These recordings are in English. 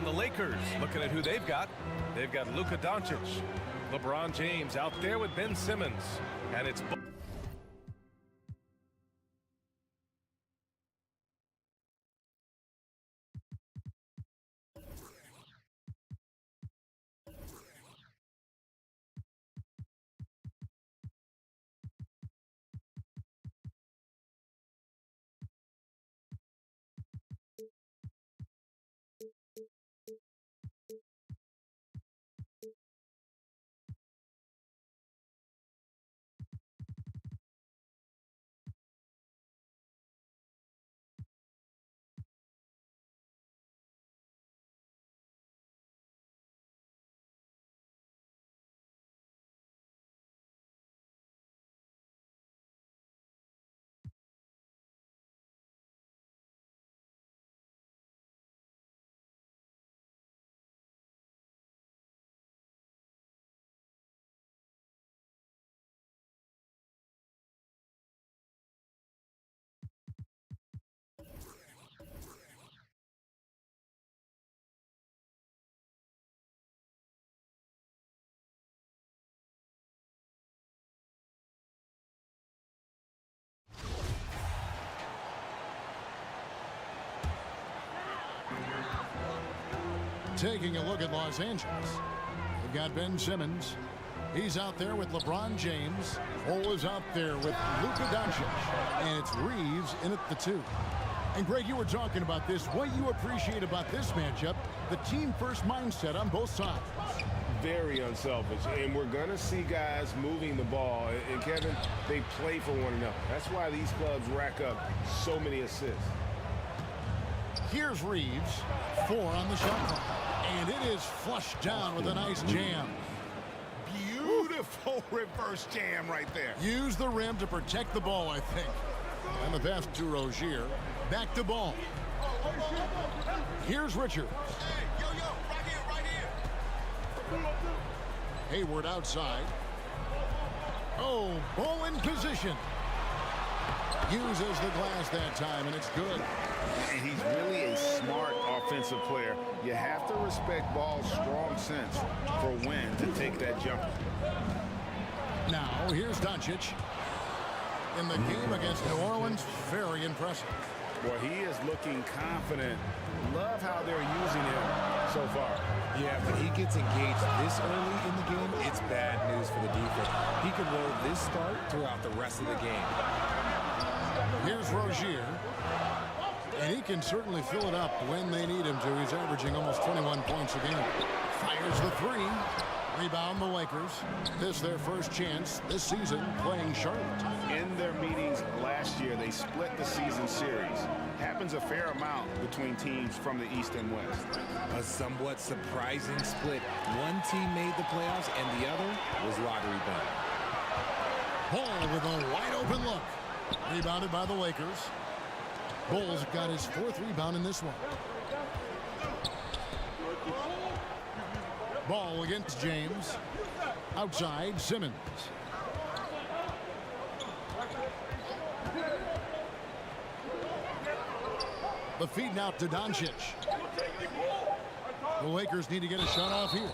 And the Lakers, looking at who they've got Luka Doncic, LeBron James out there with Ben Simmons, and it's taking a look at Los Angeles. We've got Ben Simmons. He's out there with LeBron James. Cole is out there with Luka Doncic. And it's Reeves in at the 2. And Greg, you were talking about this. What you appreciate about this matchup, the team-first mindset on both sides. Very unselfish. And we're going to see guys moving the ball. And Kevin, they play for one another. That's why these clubs rack up so many assists. Here's Reeves. 4 on the shot clock. And it is flushed down with a nice jam. Beautiful reverse jam right there. Use the rim to protect the ball, I think. And the pass to Rozier. Back to ball. Here's Richards. Hey, right here. Hayward outside. Oh, ball in position. Uses the glass that time, and it's good. And he's really a smart offensive player. You have to respect ball's strong sense for when to take that jumper. Now, here's Doncic. In the game against New Orleans, very impressive. Well, he is looking confident. Love how they're using him so far. Yeah, when he gets engaged this early in the game, it's bad news for the defense. He can roll this start throughout the rest of the game. Here's Rozier. And he can certainly fill it up when they need him to. He's averaging almost 21 points a game. Fires the 3. Rebound the Lakers. This their first chance this season playing Charlotte. In their meetings last year, they split the season series. Happens a fair amount between teams from the East and West. A somewhat surprising split. One team made the playoffs and the other was lottery bound. Paul with a wide open look. Rebounded by the Lakers. Bulls got his 4th rebound in this one. Ball against James. Outside, Simmons. The feed now to Doncic. The Lakers need to get a shot off here.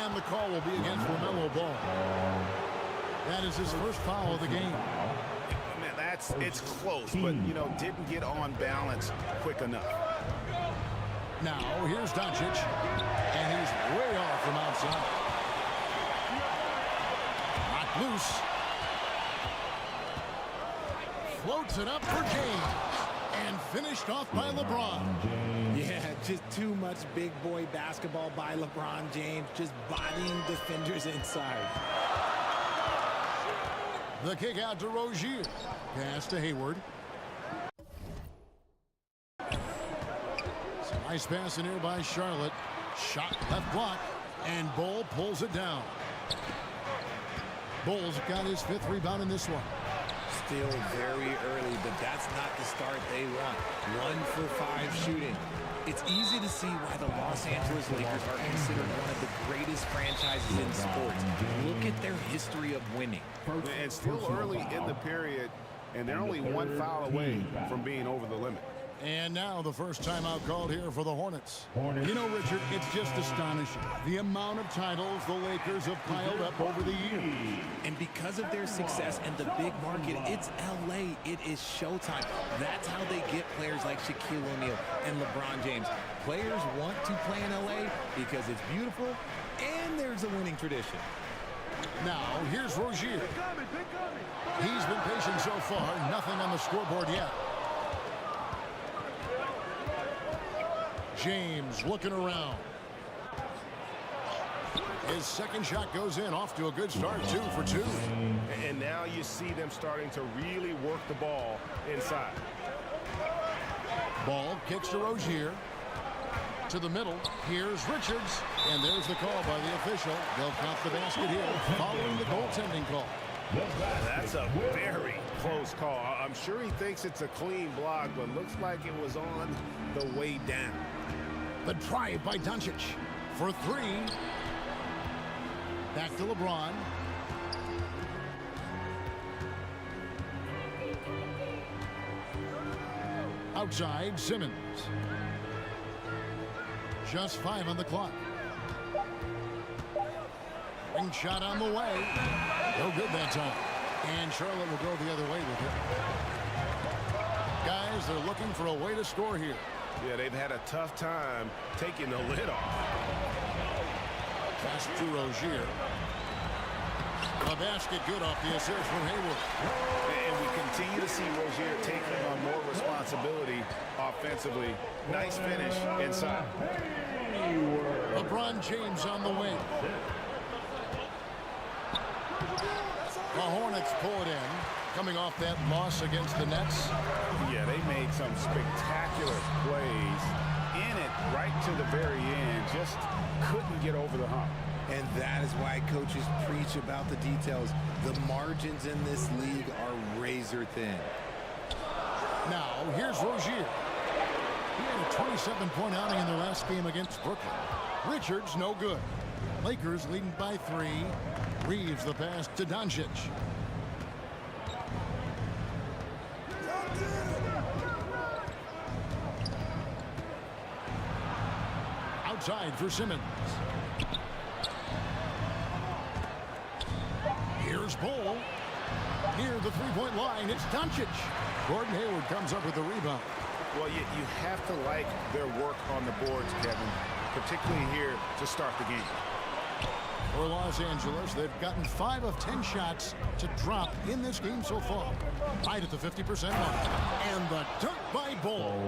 And the call will be against LaMelo Ball. That is his first foul of the game. It's close, but, you know, didn't get on balance quick enough. Now, here's Doncic, and he's way off from outside. Knocked loose. Floats it up for James, and finished off by LeBron. Yeah, just too much big boy basketball by LeBron James, just bodying defenders inside. The kick out to Rozier. Pass to Hayward. Nice pass in here by Charlotte. Shot left block. And Bull pulls it down. Bull's got his 5th rebound in this one. Still very early, but that's not the start they want. 1 for 5 shooting. It's easy to see why the Los Angeles Lakers are considered one of the greatest franchises in sports. Look at their history of winning. And still early in the period, and they're only 1 foul away from being over the limit. And now the first timeout called here for the Hornets. You know, Richard, it's just astonishing the amount of titles the Lakers have piled up over the years. And because of their success and the big market, it's LA. It is showtime. That's how they get players like Shaquille O'Neal and LeBron James. Players want to play in LA because it's beautiful and there's a winning tradition. Now, here's Rozier. He's been patient so far. Nothing on the scoreboard yet. James looking around. His second shot goes in, off to a good start, 2 for 2. And now you see them starting to really work the ball inside. Ball kicks to Rozier. To the middle, here's Richards. And there's the call by the official. They'll count the basket here, following the goaltending call. That's a very close call. I'm sure he thinks it's a clean block, but looks like it was on the way down. The drive by Doncic for 3. Back to LeBron. Outside, Simmons. Just 5 on the clock. Ring shot on the way. No good that time. And Charlotte will go the other way with it. Guys, they're looking for a way to score here. Yeah, they've had a tough time taking the lid off. Pass to Rozier. A basket good off the assist from Hayward. And we continue to see Rozier taking on more responsibility offensively. Nice finish inside. LeBron James on the wing. The Hornets pull it in. Coming off that loss against the Nets. Yeah, they made some spectacular plays in it right to the very end. Just couldn't get over the hump. And that is why coaches preach about the details. The margins in this league are razor thin. Now, here's Rozier. He had a 27-point outing in their last game against Brooklyn. Richards, no good. Lakers leading by 3. Reeves the pass to Doncic. Outside for Simmons. Here's Bull. Near the three-point line, it's Doncic. Gordon Hayward comes up with the rebound. Well, you have to like their work on the boards, Kevin, particularly here to start the game. For Los Angeles, they've gotten 5 of 10 shots to drop in this game so far. Right at the 50% mark. And the dunk by Bull.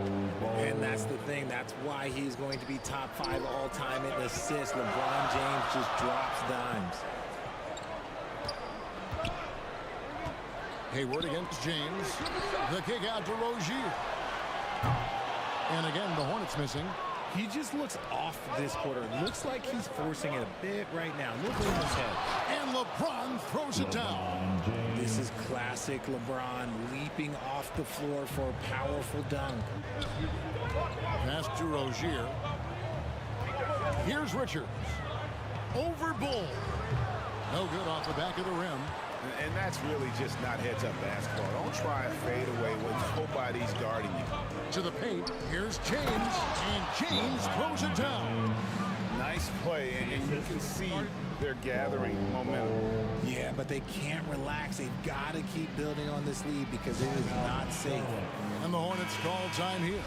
And that's the thing. That's why he's going to be top 5 all-time in assists. LeBron James just drops dimes. Hayward against James. The kick out to Rozier. And again, the Hornets missing. He just looks off this quarter. Looks like he's forcing it a bit right now. Look over his head. And LeBron throws it down. This is classic LeBron leaping off the floor for a powerful dunk. Pass to Rozier. Here's Richards. Over Bull. No good off the back of the rim. And that's really just not heads-up basketball. Don't try a fadeaway when nobody's guarding you. To the paint, here's James, and James throws it down. Nice play, and you can see they're gathering momentum. Yeah, but they can't relax. They've got to keep building on this lead because it is not safe. And the Hornets call time here.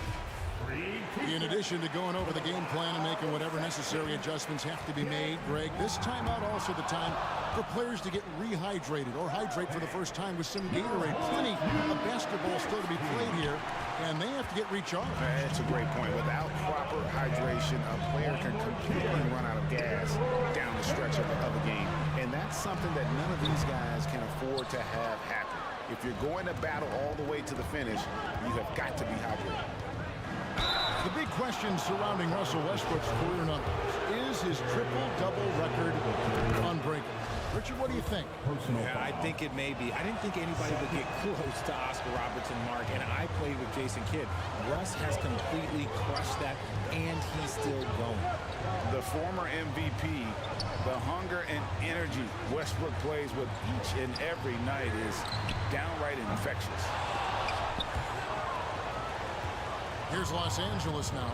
In addition to going over the game plan and making whatever necessary adjustments have to be made, Greg, this timeout also the time for players to get rehydrated or hydrate for the first time with some Gatorade. Plenty of basketball still to be played here, and they have to get recharged. That's a great point. Without proper hydration, a player can completely run out of gas down the stretch of a game. And that's something that none of these guys can afford to have happen. If you're going to battle all the way to the finish, you have got to be hydrated. The big question surrounding Russell Westbrook's career numbers is his triple-double record unbreakable. Richard, what do you think? Yeah, I think it may be. I didn't think anybody would get close to Oscar Robertson mark, and I played with Jason Kidd. Russ has completely crushed that, and he's still going. The former MVP, the hunger and energy Westbrook plays with each and every night is downright infectious. Here's Los Angeles now.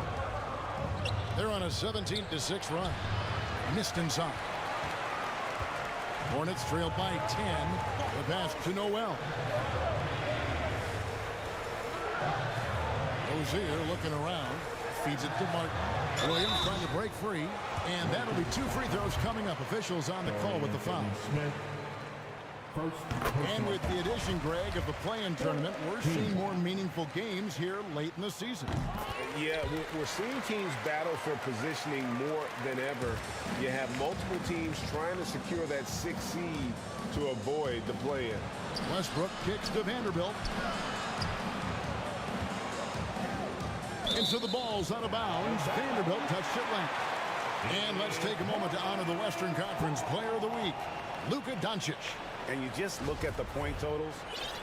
They're on a 17-6 run. Missed inside. Hornets trailed by 10. The pass to Noel. Rozier looking around. Feeds it to Martin. Williams trying to break free. And that'll be 2 free throws coming up. Officials on the call with the foul. And with the addition, Greg, of the play-in tournament, we're seeing more meaningful games here late in the season. Yeah, we're seeing teams battle for positioning more than ever. You have multiple teams trying to secure that 6th seed to avoid the play-in. Westbrook kicks to Vanderbilt. And so the ball's out of bounds. Vanderbilt touched it late. And let's take a moment to honor the Western Conference Player of the Week, Luka Doncic. And you just look at the point totals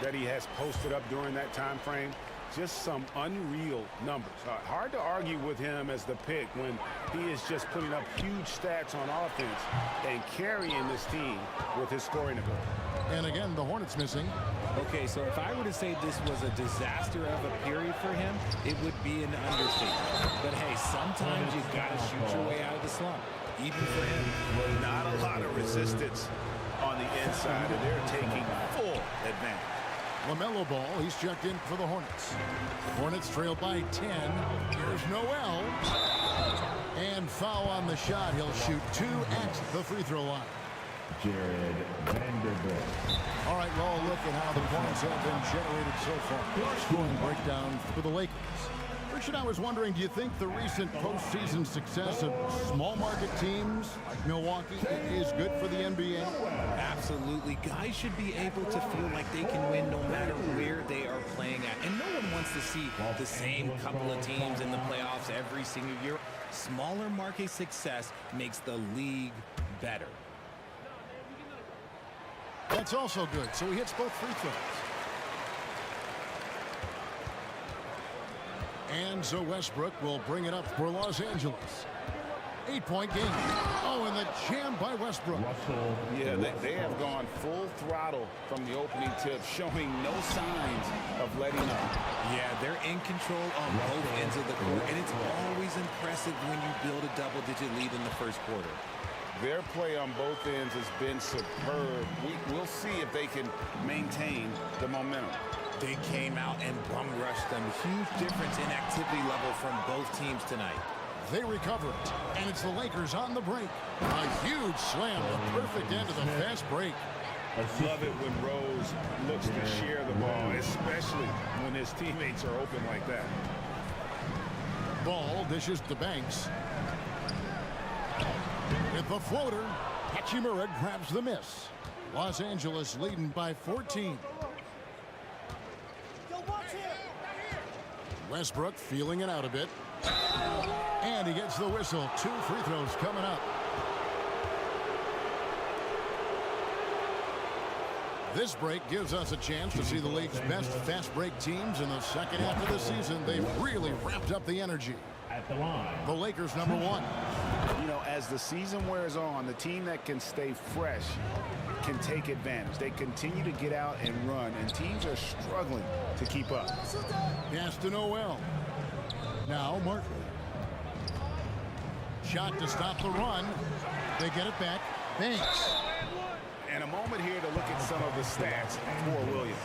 that he has posted up during that time frame. Just some unreal numbers. Hard to argue with him as the pick when he is just putting up huge stats on offense and carrying this team with his scoring ability. And again, the Hornets missing. Okay, so if I were to say this was a disaster of a period for him, it would be an understatement. But hey, sometimes you got to shoot your way out of the slump, even for him. Not a lot of resistance on the inside, and they're taking full advantage. LaMelo Ball, he's checked in for the Hornets. Hornets trail by 10. Here's Noel. And foul on the shot. He'll shoot 2 at the free throw line. Jared Vanderbilt. All right, well, look at how the points have been generated so far. Scoring breakdown for the Lakers. Richard, I was wondering, do you think the recent postseason success of small market teams like Milwaukee is good for the NBA? Absolutely. Guys should be able to feel like they can win no matter where they are playing at. And no one wants to see the same couple of teams in the playoffs every single year. Smaller market success makes the league better. That's also good. So he hits both free throws. And so Westbrook will bring it up for Los Angeles. 8-point game. Oh, and the jam by Westbrook. Yeah, they have gone full throttle from the opening tip, showing no signs of letting up. Yeah, they're in control on both ends of the court, and it's always impressive when you build a double-digit lead in the first quarter. Their play on both ends has been superb. We'll see if they can maintain the momentum. They came out and bum rushed them. Huge difference in activity level from both teams tonight. They recover it, and it's the Lakers on the break. A huge slam, the perfect end of the fast break. Love it when Rose looks to share the ball, especially when his teammates are open like that. Ball dishes to Banks. With the floater, Hachimura grabs the miss. Los Angeles leading by 14. Westbrook feeling it out a bit. And he gets the whistle. 2 free throws coming up. This break gives us a chance to see the league's best fast break teams in the second half of the season. They've really ramped up the energy. At the line, The Lakers number 1. You know, as the season wears on, the team that can stay fresh can take advantage. They continue to get out and run, and teams are struggling to keep up. Pass to Noel. Now Martin. Shot to stop the run. They get it back. Banks. And a moment here to look at some of the stats for Williams.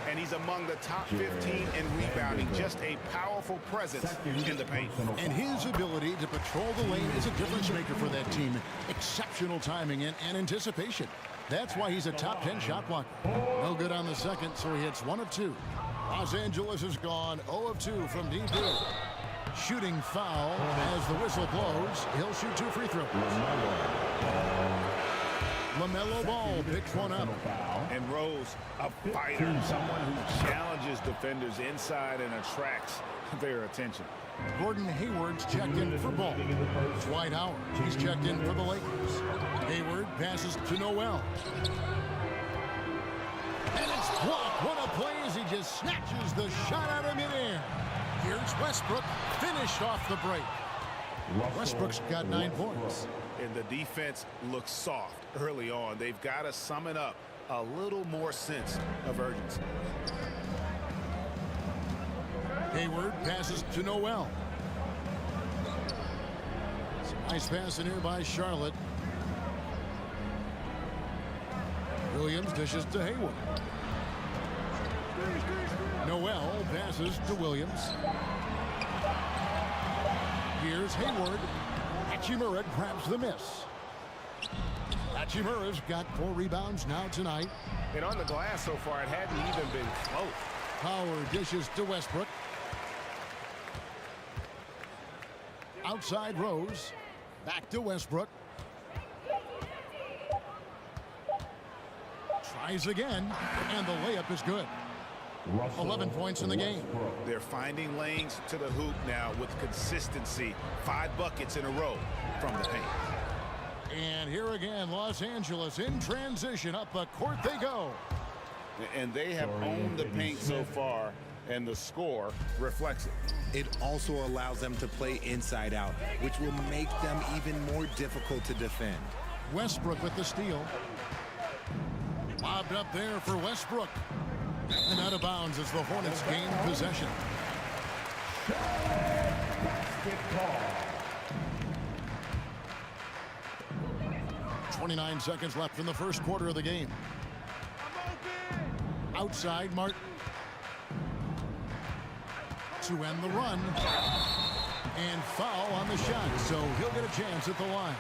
And he's among the top 15 in rebounding. Just a powerful presence in the paint. And his ability to patrol the lane is a difference maker for that team. Exceptional timing and anticipation. That's why he's a top 10 shot blocker. No good on the second, so he hits 1 of 2. Los Angeles is gone 0 of 2 from deep. Shooting foul as the whistle blows. He'll shoot 2 free throws. LaMelo Ball picks one up. And Rose, a fighter, someone who challenges defenders inside and attracts their attention. Gordon Hayward's checked in for Ball. Dwight Howard, he's checked in for the Lakers. Hayward passes to Noel. And it's blocked. What a play as he just snatches the shot out of midair. Here's Westbrook, finished off the break. Westbrook's got 9 points. And the defense looks soft early on. They've got to summon up a little more sense of urgency. Hayward passes to Noel. Nice pass in here by Charlotte. Williams dishes to Hayward. Noel passes to Williams. Here's Hayward. Hachimura grabs the miss. Hachimura's got 4 rebounds now tonight. And on the glass so far, it hadn't even been close. Howard dishes to Westbrook. Outside Rose. Back to Westbrook. Tries again, and the layup is good. 11 points in the game. They're finding lanes to the hoop now with consistency. 5 buckets in a row from the paint. And here again, Los Angeles in transition. Up the court they go. And they have owned the paint so far, and the score reflects it. It also allows them to play inside out, which will make them even more difficult to defend. Westbrook with the steal. Lobbed up there for Westbrook. And out of bounds as the Hornets gain possession. 29 seconds left in the first quarter of the game. Outside Martin. To end the run. And foul on the shot, so he'll get a chance at the line.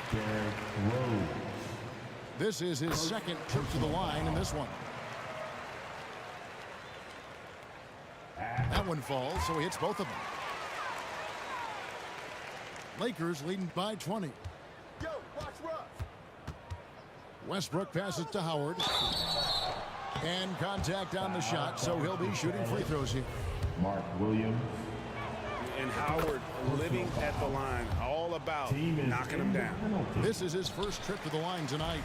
This is his second trip to the line in this one. That one falls, so he hits both of them. Lakers leading by 20. Yo, watch Russ. Westbrook passes to Howard. And contact on the shot, so he'll be shooting free throws here. Mark Williams. And Howard living at the line, all about knocking them down. This is his first trip to the line tonight.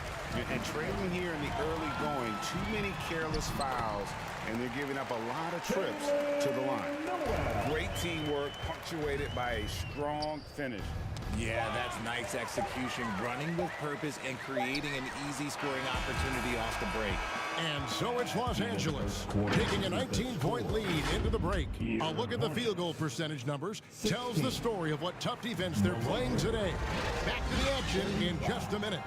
And trailing here in the early going, too many careless fouls, and they're giving up a lot of trips to the line. Great teamwork, punctuated by a strong finish. Yeah, that's nice execution, running with purpose and creating an easy scoring opportunity off the break. And so it's Los Angeles taking a 19-point lead into the break. A look at the field goal percentage numbers tells the story of what tough defense they're playing today. Back to the action in just a minute.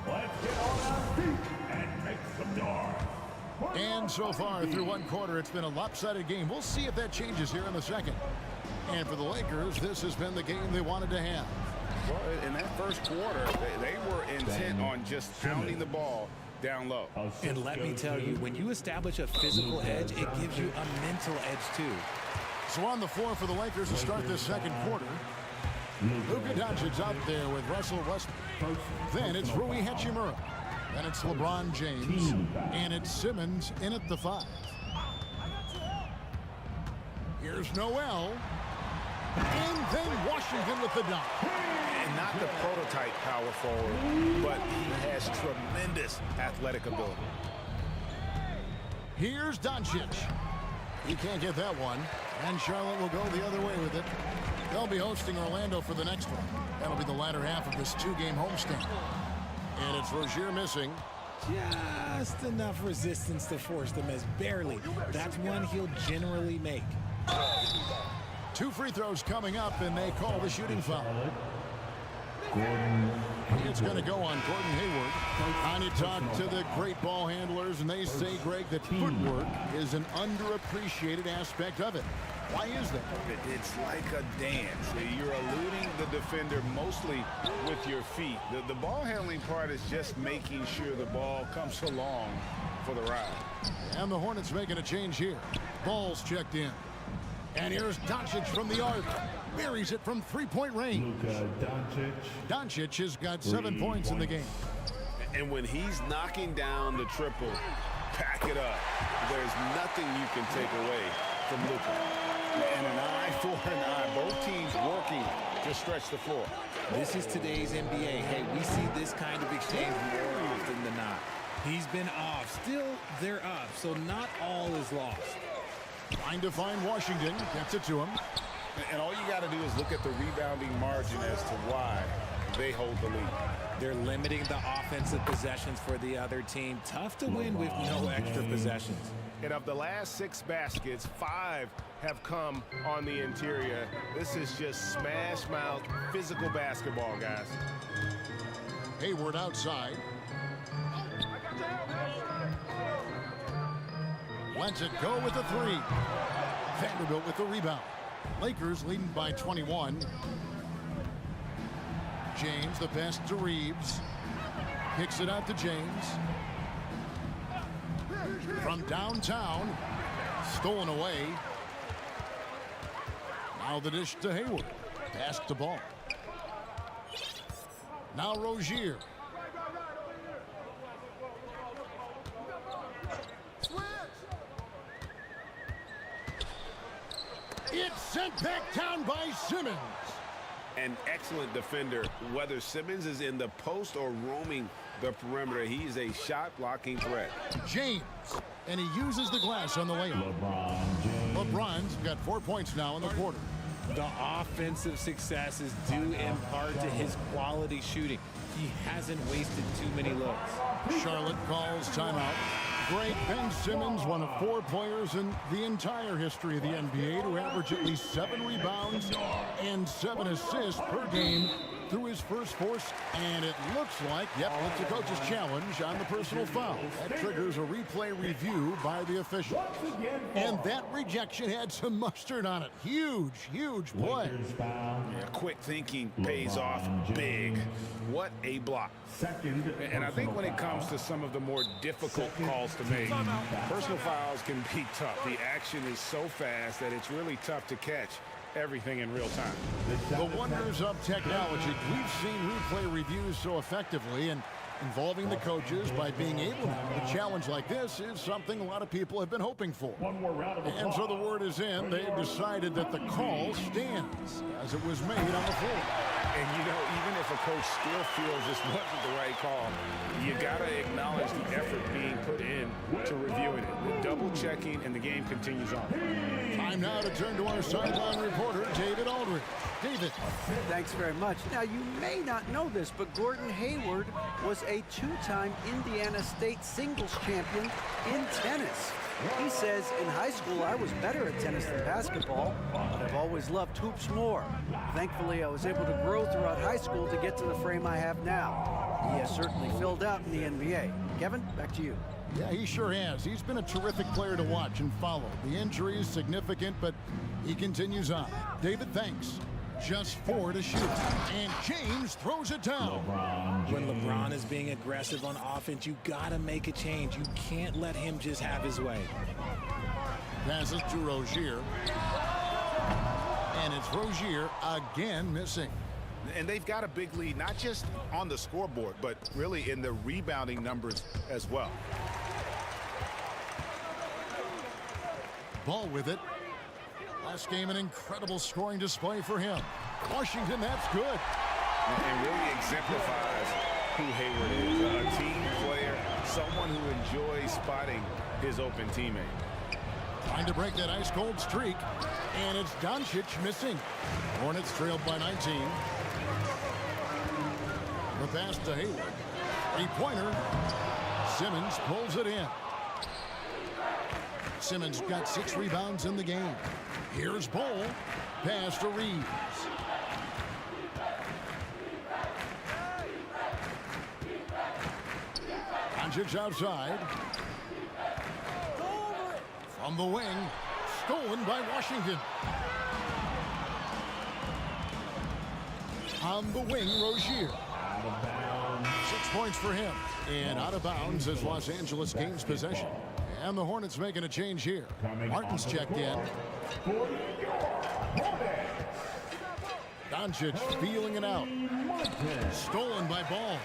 Let's get on our feet and make some noise. And so far through one quarter, it's been a lopsided game. We'll see if that changes here in the second. And for the Lakers, this has been the game they wanted to have. Well, in that first quarter, they were intent on just pounding the ball down low. And let me tell you, when you establish a physical edge, it gives you a mental edge too. So on the floor for the Lakers to start this second quarter, Luka Doncic's out there with Russell Westbrook. Then it's Rui Hachimura. Then it's LeBron James. And it's Simmons in at the 5. Here's Noel. And then Washington with the dunk. And not the prototype power forward, but he has tremendous athletic ability. Here's Doncic. He can't get that one. And Charlotte will go the other way with it. They'll be hosting Orlando for the next one. That'll be the latter half of this 2-game homestand. And it's Rozier missing. Just enough resistance to force them as barely. That's one he'll generally make. 2 free throws coming up, and they call the shooting foul. It's going to go on Gordon Hayward. And you talk to the great ball handlers, and they say, Greg, that footwork is an underappreciated aspect of it. Why is that? It's like a dance. You're eluding the defender mostly with your feet. The ball handling part is just making sure the ball comes along for the ride. And the Hornets making a change here. Ball's checked in. And here's Doncic from the arc. Buries it from 3-point range. Luka Doncic. Doncic has got 7 points in the game. And when he's knocking down the triple, pack it up. There's nothing you can take away from Luka. And an eye for an eye. Both teams working to stretch the floor. This is today's NBA. Hey, we see this kind of exchange more often than not. He's been off. Still, they're up, so not all is lost. Trying to find Washington. Gets it to him. And all you got to do is look at the rebounding margin as to why they hold the lead. They're limiting the offensive possessions for the other team. Tough to win with no extra possessions. And of the last 6 baskets, 5 have come on the interior. This is just smash mouth physical basketball, guys. Hayward outside. Lets it go with the 3. Vanderbilt with the rebound. Lakers leading by 21. James, the pass to Reeves. Kicks it out to James. From downtown. Stolen away. Now the dish to Hayward. Pass to Ball. Now Rozier. It's sent back down by Simmons. An excellent defender, whether Simmons is in the post or roaming the perimeter. He's a shot-blocking threat. James, and he uses the glass on the layup. LeBron's got 4 points now in the quarter. The offensive success is due in part to his quality shooting. He hasn't wasted too many looks. Charlotte calls timeout. Great Ben Simmons, one of 4 players in the entire history of the NBA to average at least 7 rebounds and 7 assists per game through his first 4. And it looks like, yep, it's the coach's challenge on the personal foul. That triggers a replay review by the official. And that rejection had some mustard on it. Huge, huge play. Yeah, quick thinking pays off big. What a block. And I think when it comes to some of the more difficult calls to make, personal fouls can be tough. The action is so fast that it's really tough to catch everything in real time. The wonders of technology. We've seen replay reviews so effectively and involving the coaches by being able to challenge like this is something a lot of people have been hoping for. And so the word is in. They've decided that the call stands as it was made on the floor. And, you know, even if a coach still feels this wasn't the right call, you got to acknowledge the effort being put in to reviewing it. The double checking, and the game continues on. Time now to turn to our sideline reporter, David Aldridge. David. Thanks very much. Now, you may not know this, but Gordon Hayward was a 2-time Indiana State singles champion in tennis. He says, in high school, I was better at tennis than basketball, but I've always loved hoops more. Thankfully, I was able to grow throughout high school to get to the frame I have now. He has certainly filled out in the NBA. Kevin, back to you. Yeah, he sure has. He's been a terrific player to watch and follow. The injury is significant, but he continues on. David, thanks. Just 4 to shoot. And James throws it down. When LeBron is being aggressive on offense, you got to make a change. You can't let him just have his way. Passes to Rozier. And it's Rozier again missing. And they've got a big lead, not just on the scoreboard, but really in the rebounding numbers as well. Ball with it. Last game, an incredible scoring display for him. Washington, that's good. And really exemplifies who Hayward is. A team player, someone who enjoys spotting his open teammate. Trying to break that ice-cold streak. And it's Doncic missing. Hornets trailed by 19. The pass to Hayward. 3-pointer. Simmons pulls it in. Simmons got 6 rebounds in the game. Here's Ball. Pass to Reeves. Doncic outside. From the wing. Stolen by Washington. On the wing, Rozier. 6 points for him. And out of bounds as Los Angeles gains possession. And the Hornets making a change here. Martin's checked in. Doncic feeling it out. Stolen by Ball.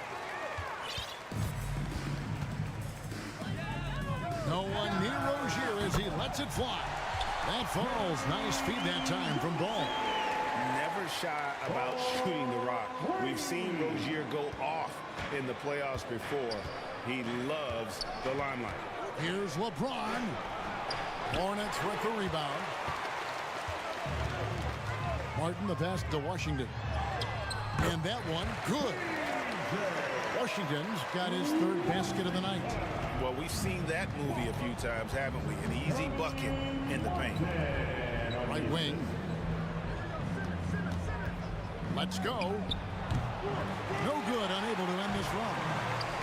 No one near Rozier as he lets it fly. That falls. Nice feed that time from Ball. Never shy about shooting the rock. We've seen Rozier go off in the playoffs before. He loves the limelight. Here's LeBron. Hornets with the rebound. Martin the pass to Washington. And that one, good. Washington's got his third basket of the night. Well, we've seen that movie a few times, haven't we? An easy bucket in the paint. Right wing. Let's go. No good, unable to end this run.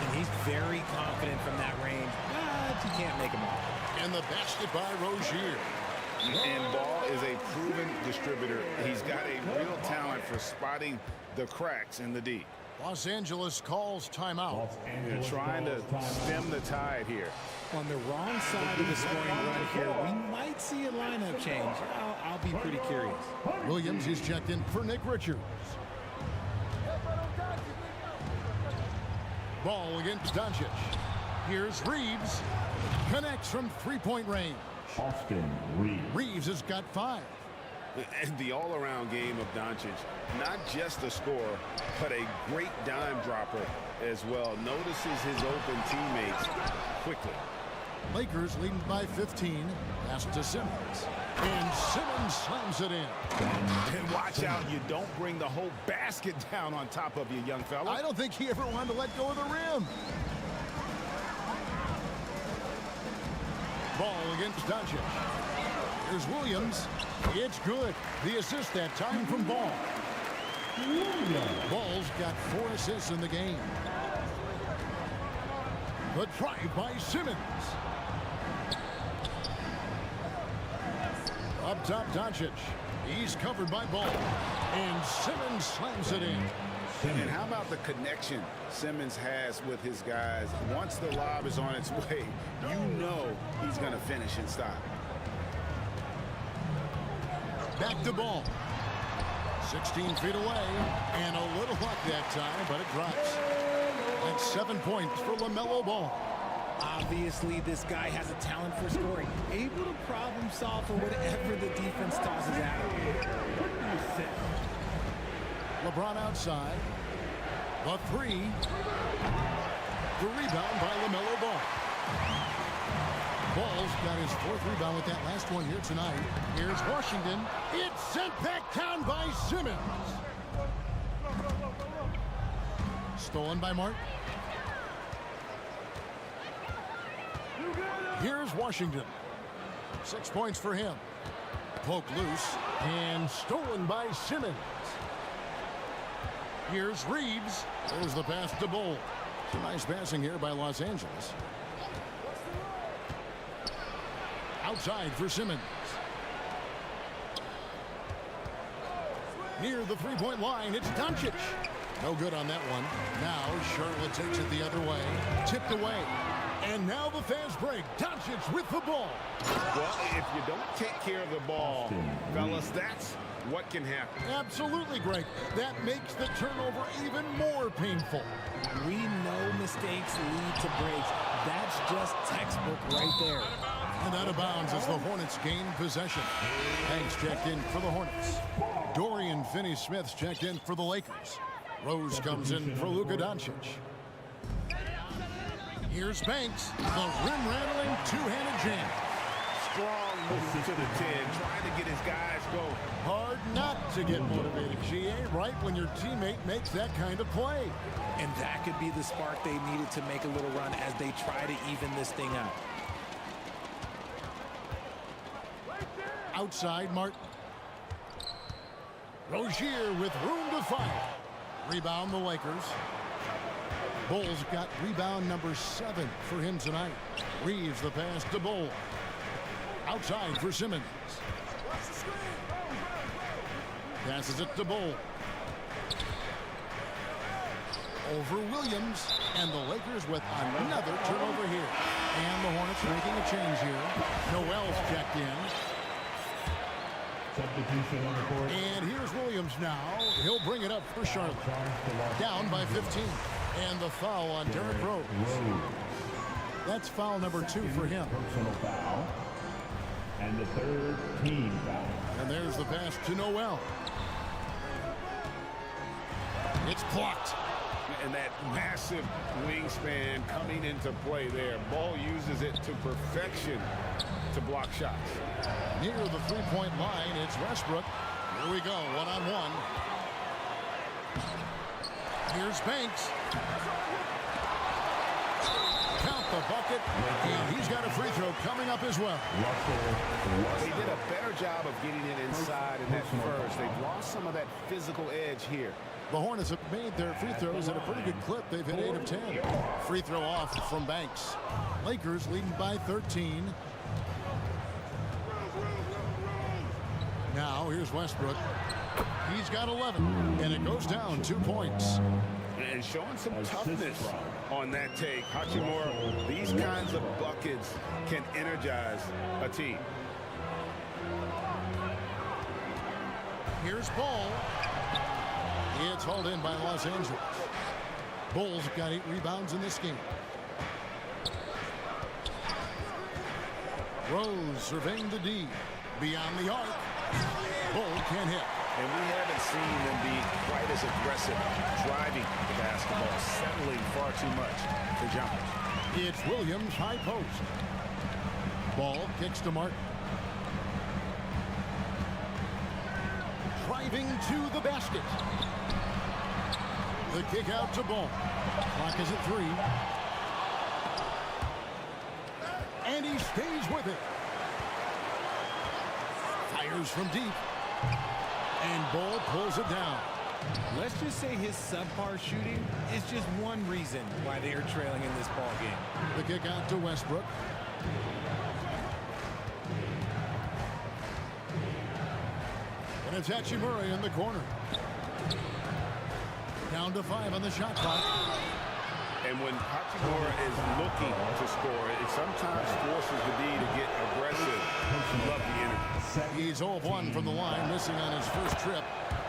And he's very confident from that range, but you can't make him all. And the basket by Rozier. And Ball is a proven distributor. He's got a real talent for spotting the cracks in the D. Los Angeles calls timeout. They're trying to stem the tide here. On the wrong side of the scoring run here, we might see a lineup change. I'll be pretty curious. Williams is checked in for Nick Richards. Ball against Doncic. Here's Reeves. Connects from three-point range. Austin Reeves. Reeves has got 5. And the all-around game of Doncic, not just a scorer, but a great dime dropper as well. Notices his open teammates quickly. Lakers leading by 15. Pass to Simmons. And Simmons slams it in. And watch out, you don't bring the whole basket down on top of you, young fella. I don't think he ever wanted to let go of the rim. Ball against Doncic. Here's Williams. It's good. The assist that time from Ball. Ball's got 4 assists in the game. The drive by Simmons. Up top, Doncic. He's covered by Ball. And Simmons slams it in. And how about the connection Simmons has with his guys? Once the lob is on its way, you know he's going to finish in style. Back to Ball. 16 feet away. And a little luck that time, but it drops. That's 7 points for LaMelo Ball. Obviously, this guy has a talent for scoring. Able to problem solve for whatever the defense tosses at him. LeBron outside. The 3. The rebound by LaMelo Ball. Ball's got his 4th rebound with that last one here tonight. Here's Washington. It's sent back down by Simmons. Stolen by Martin. Here's Washington. 6 points for him. Poke loose and stolen by Simmons. Here's Reeves. There's the pass to Bull. Some nice passing here by Los Angeles. Outside for Simmons. Near the three-point line, it's Doncic. No good on that one. Now Charlotte takes it the other way. Tipped away. And now the fast break. Doncic with the ball. Well, if you don't take care of the ball, fellas, that's what can happen. Absolutely, Greg. That makes the turnover even more painful. We know mistakes lead to breaks. That's just textbook right there. And out of bounds as the Hornets gain possession. Hanks checked in for the Hornets. Dorian Finney-Smith's checked in for the Lakers. Rose comes in for Luka Doncic. Here's Banks, the rim-rattling two-handed jam. Strong move to the 10, trying to get his guys going. Hard not to get motivated, GA, right when your teammate makes that kind of play. And that could be the spark they needed to make a little run as they try to even this thing out. Outside, Martin. Rozier with room to fire. Rebound the Lakers. Bulls got rebound number 7 for him tonight. Reeves the pass to Bull. Outside for Simmons. Passes it to Bull. Over Williams. And the Lakers with another turnover here. And the Hornets making a change here. Noel's checked in. Substitution on the court. And here's Williams now. He'll bring it up for Charlotte. Down by 15. And the foul on Derrick Rose. That's foul number 2 for him. Personal foul. And the 3rd team foul. And there's the pass to Noel. It's blocked. And that massive wingspan coming into play there. Ball uses it to perfection to block shots. Near the three-point line, it's Westbrook. Here we go, one-on-one. Here's Banks. Count the bucket, and he's got a free throw coming up as well. They did a better job of getting it inside in that first. They've lost some of that physical edge here. The Hornets have made their free throws at a pretty good clip. They've hit 8 of 10. Free throw off from Banks. Lakers leading by 13. Now here's Westbrook. He's got 11, and it goes down 2 points. And showing some toughness on that take. Hachimura, these kinds of buckets can energize a team. Here's Ball. It's hauled in by Los Angeles. Bulls got 8 rebounds in this game. Rose surveying the D. Beyond the arc. Bull can't hit. And we haven't seen them be quite as aggressive driving the basketball, settling far too much for jumpers. It's Williams high post. Ball kicks to Martin. Driving to the basket. The kick out to Ball. Clock is at 3. And he stays with it. Fires from deep. And Ball pulls it down. Let's just say his subpar shooting is just one reason why they are trailing in this ball game. The kick out to Westbrook. And it's Hachimura in the corner. Down to 5 on the shot clock. And when Hachimura is looking to score, it sometimes forces the D to get aggressive. Love the energy. He's 0 of 1 from the line, missing on his first trip.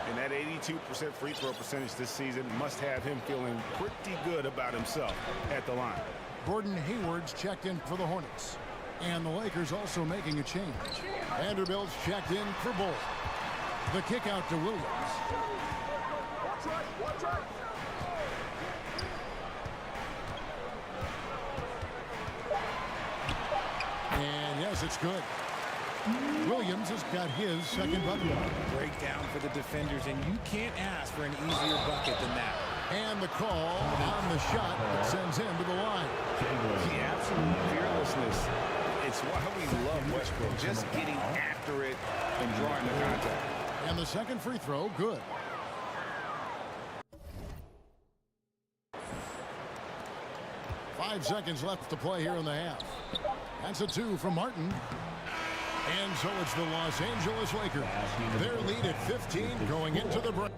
And that 82% free throw percentage this season must have him feeling pretty good about himself at the line. Gordon Hayward's checked in for the Hornets. And the Lakers also making a change. Vanderbilt's checked in for Bull. The kick out to Williams. Watch right, watch right. And yes, it's good. Williams has got his second bucket. Breakdown for the defenders, and you can't ask for an easier bucket than that. And the call on the shot that sends him to the line. The absolute fearlessness. It's why we love Westbrook, just getting after it and drawing the contact. And the second free throw, good. Five seconds left to play here in the half. That's a 2 from Martin. And so it's the Los Angeles Lakers. Their lead at 15 going into the break.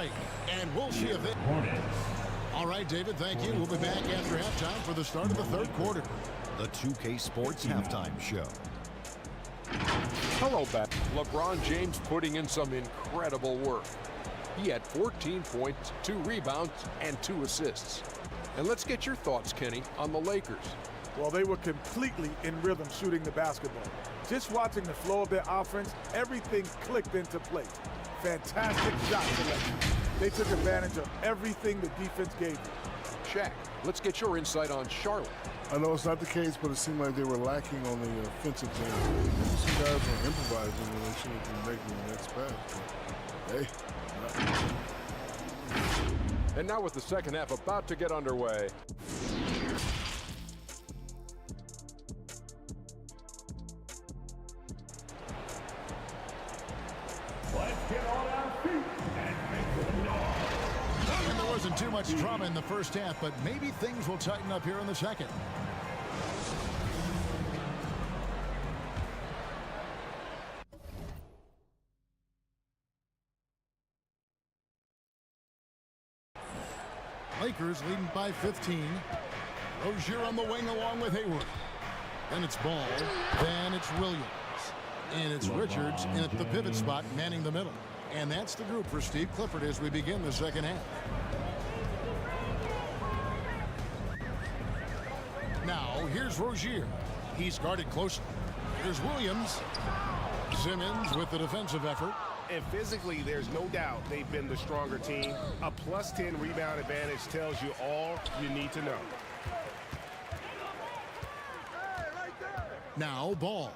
And we'll see if it... Hornets. All right, David, thank you. We'll be back after halftime for the start of the third quarter. The 2K Sports Halftime Show. Hello, back. LeBron James putting in some incredible work. He had 14 points, 2 rebounds, and 2 assists. And let's get your thoughts, Kenny, on the Lakers. Well, they were completely in rhythm shooting the basketball. Just watching the flow of their offense, everything clicked into place. Fantastic shot selection. They took advantage of everything the defense gave them. Shaq, let's get your insight on Charlotte. I know it's not the case, but it seemed like they were lacking on the offensive end. Some guys were improvising when they should have been making the next pass. But, hey. And now with the second half about to get underway. Let's get on our feet and make some noise. And there wasn't too much drama in the first half, but maybe things will tighten up here in the second. Lakers leading by 15. Rozier on the wing along with Hayward. Then it's Ball. Then it's Williams. And it's Richards in at the pivot spot, manning the middle. And that's the group for Steve Clifford as we begin the second half. Now, here's Rozier. He's guarded closely. Here's Williams. Simmons with the defensive effort. And physically, there's no doubt they've been the stronger team. A +10 rebound advantage tells you all you need to know. Now, Ball.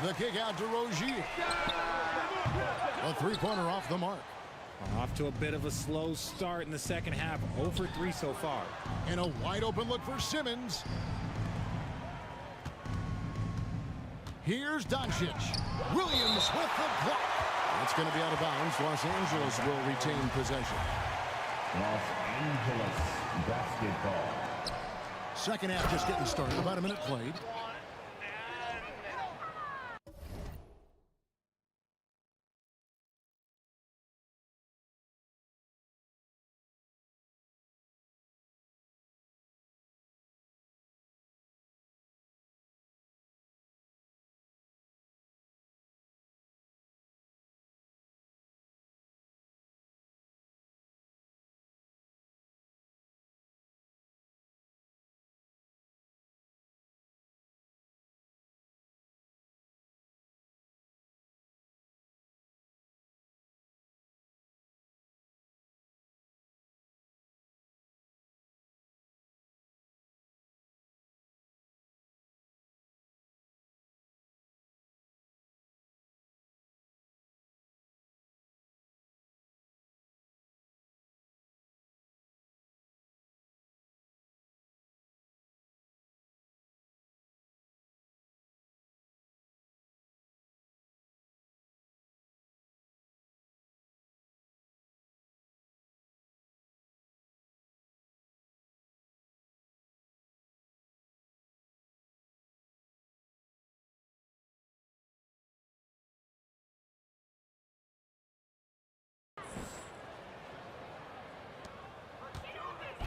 The kick out to Rozier. A three-pointer off the mark. Off to a bit of a slow start in the second half. 0 for 3 so far. And a wide-open look for Simmons. Here's Doncic. Williams with the block. It's going to be out of bounds. Los Angeles will retain possession. Los Angeles basketball. Second half just getting started. About a minute played.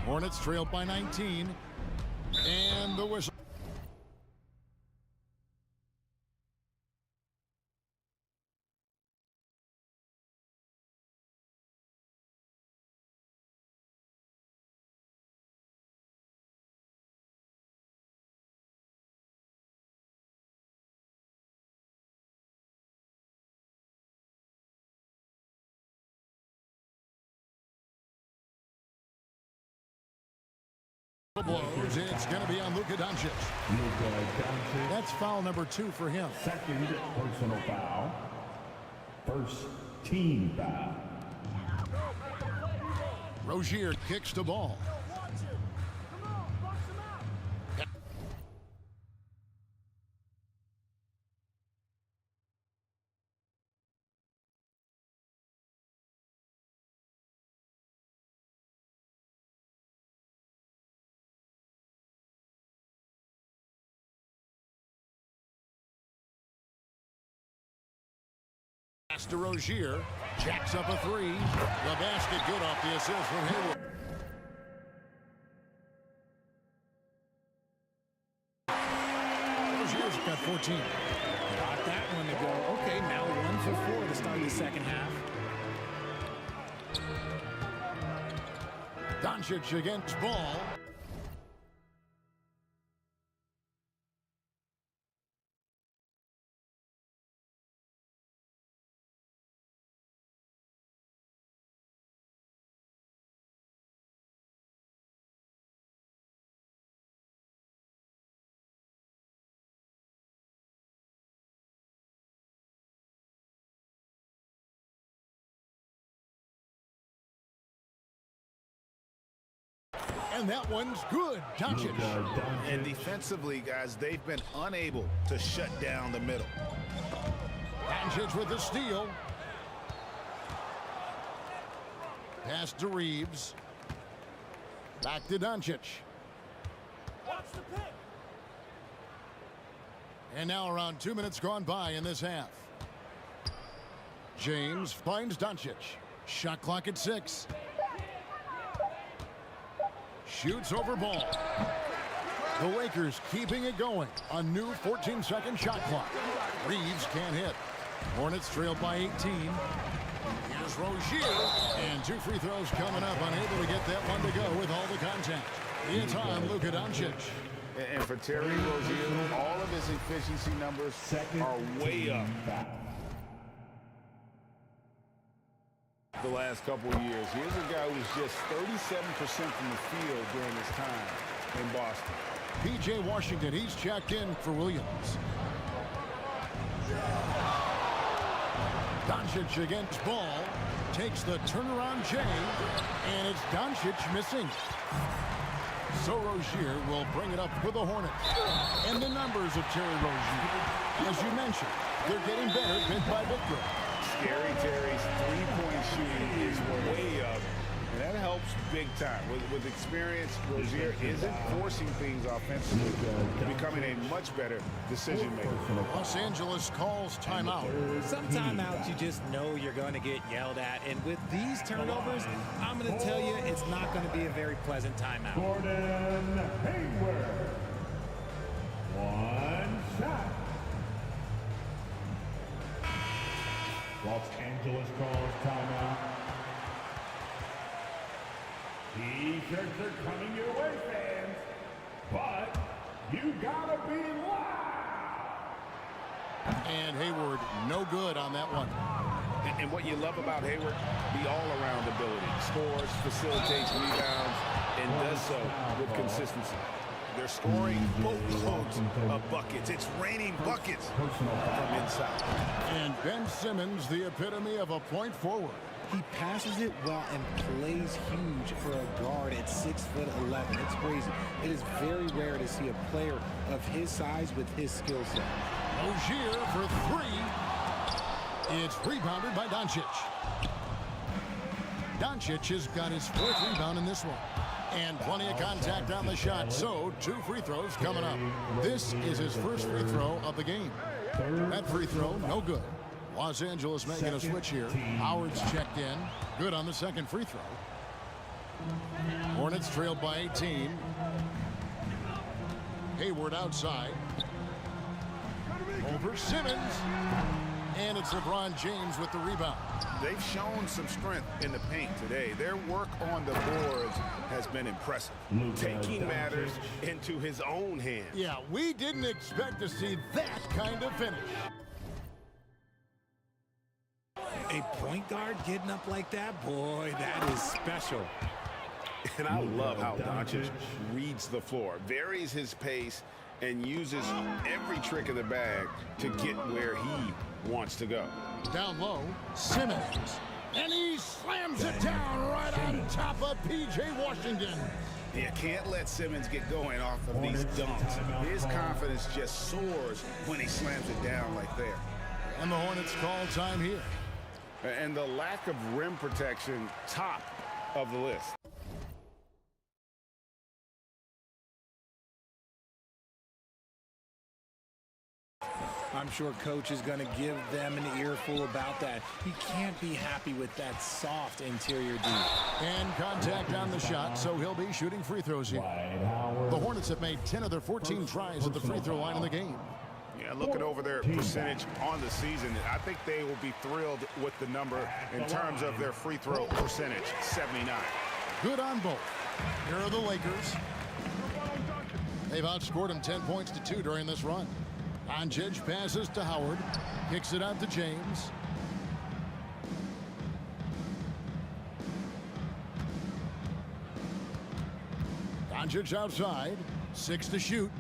Hornets trailed by 19. And the whistle. Blows. It's going to be on Luka Doncic. That's foul number 2 for him. Second personal foul. First team foul. Rozier kicks the ball. Pass to Rozier. Jacks up a three. The basket good off the assist from Hayward. Rozier's got 14. Got that one to go. Okay, now 1 for 4 to start the second half. Doncic against Ball. And that one's good. Doncic. And defensively, guys, they've been unable to shut down the middle. Doncic with the steal. Pass to Reeves. Back to Doncic. And now around 2 minutes gone by in this half. James finds Doncic. Shot clock at 6. Shoots over Ball. The Lakers keeping it going. A new 14-second shot clock. Reeves can't hit. Hornets trailed by 18. Here's Rozier. And 2 free throws coming up. Unable to get that one to go with all the contact. It's on Luka Doncic. And for Terry Rozier, all of his efficiency numbers are way up the last couple of years. Here's a guy who's just 37% from the field during his time in Boston. P.J. Washington, he's checked in for Williams. Doncic against Ball. Takes the turnaround J, and it's Doncic missing. So Rozier will bring it up for the Hornets. And the numbers of Terry Rozier, as you mentioned, they're getting better bit by bit. Scary Terry's three-point shooting is way up, and that helps big time. With experience, Rozier isn't forcing things offensively, becoming a much better decision maker. Los Angeles calls timeout. Some timeouts you just know you're going to get yelled at, and with these turnovers, I'm going to tell you it's not going to be a very pleasant timeout. Gordon Hayward. 1 shot. Los Angeles calls timeout. T-shirts are coming your way, fans, but you gotta be loud. And Hayward, no good on that one. And what you love about Hayward, the all-around ability. Scores, facilitates, rebounds, and does so with consistency. They're scoring boatloads of buckets. It's raining buckets from inside. And Ben Simmons, the epitome of a point forward. He passes it well and plays huge for a guard at 6'11". It's crazy. It is very rare to see a player of his size with his skill set. Rozier for 3. It's rebounded by Doncic. Doncic has got his 4th rebound in this one. And plenty of contact on the shot, so 2 free throws coming up. This is his first free throw of the game. That free throw, no good. Los Angeles making a switch here. Howard's checked in. Good on the second free throw. Hornets trailed by 18. Hayward outside. Over Simmons. And it's LeBron James with the rebound. They've shown some strength in the paint today. Their work on the boards has been impressive. Taking matters into his own hands. Yeah, we didn't expect to see that kind of finish. A point guard getting up like that, boy, that is special. And I love how Doncic reads the floor, varies his pace, and uses every trick of the bag to get where he wants to go. Down low, Simmons. And he slams it down right on top of P.J. Washington. You can't let Simmons get going off of these dunks. His confidence just soars when he slams it down like that. And the Hornets call time here. And the lack of rim protection, top of the list. I'm I'm sure coach is going to give them an earful about that. He can't be happy with that soft interior D. And contact on the shot, so he'll be shooting free throws here. The Hornets have made 10 of their 14 tries at the free throw line in the game. Yeah, looking over their percentage on the season, I think they will be thrilled with the number in terms of their free throw percentage, 79. Good on both. Here are the Lakers. They've outscored them 10 points to 2 during this run. Doncic passes to Howard. Kicks it out to James. Doncic outside. 6 to shoot.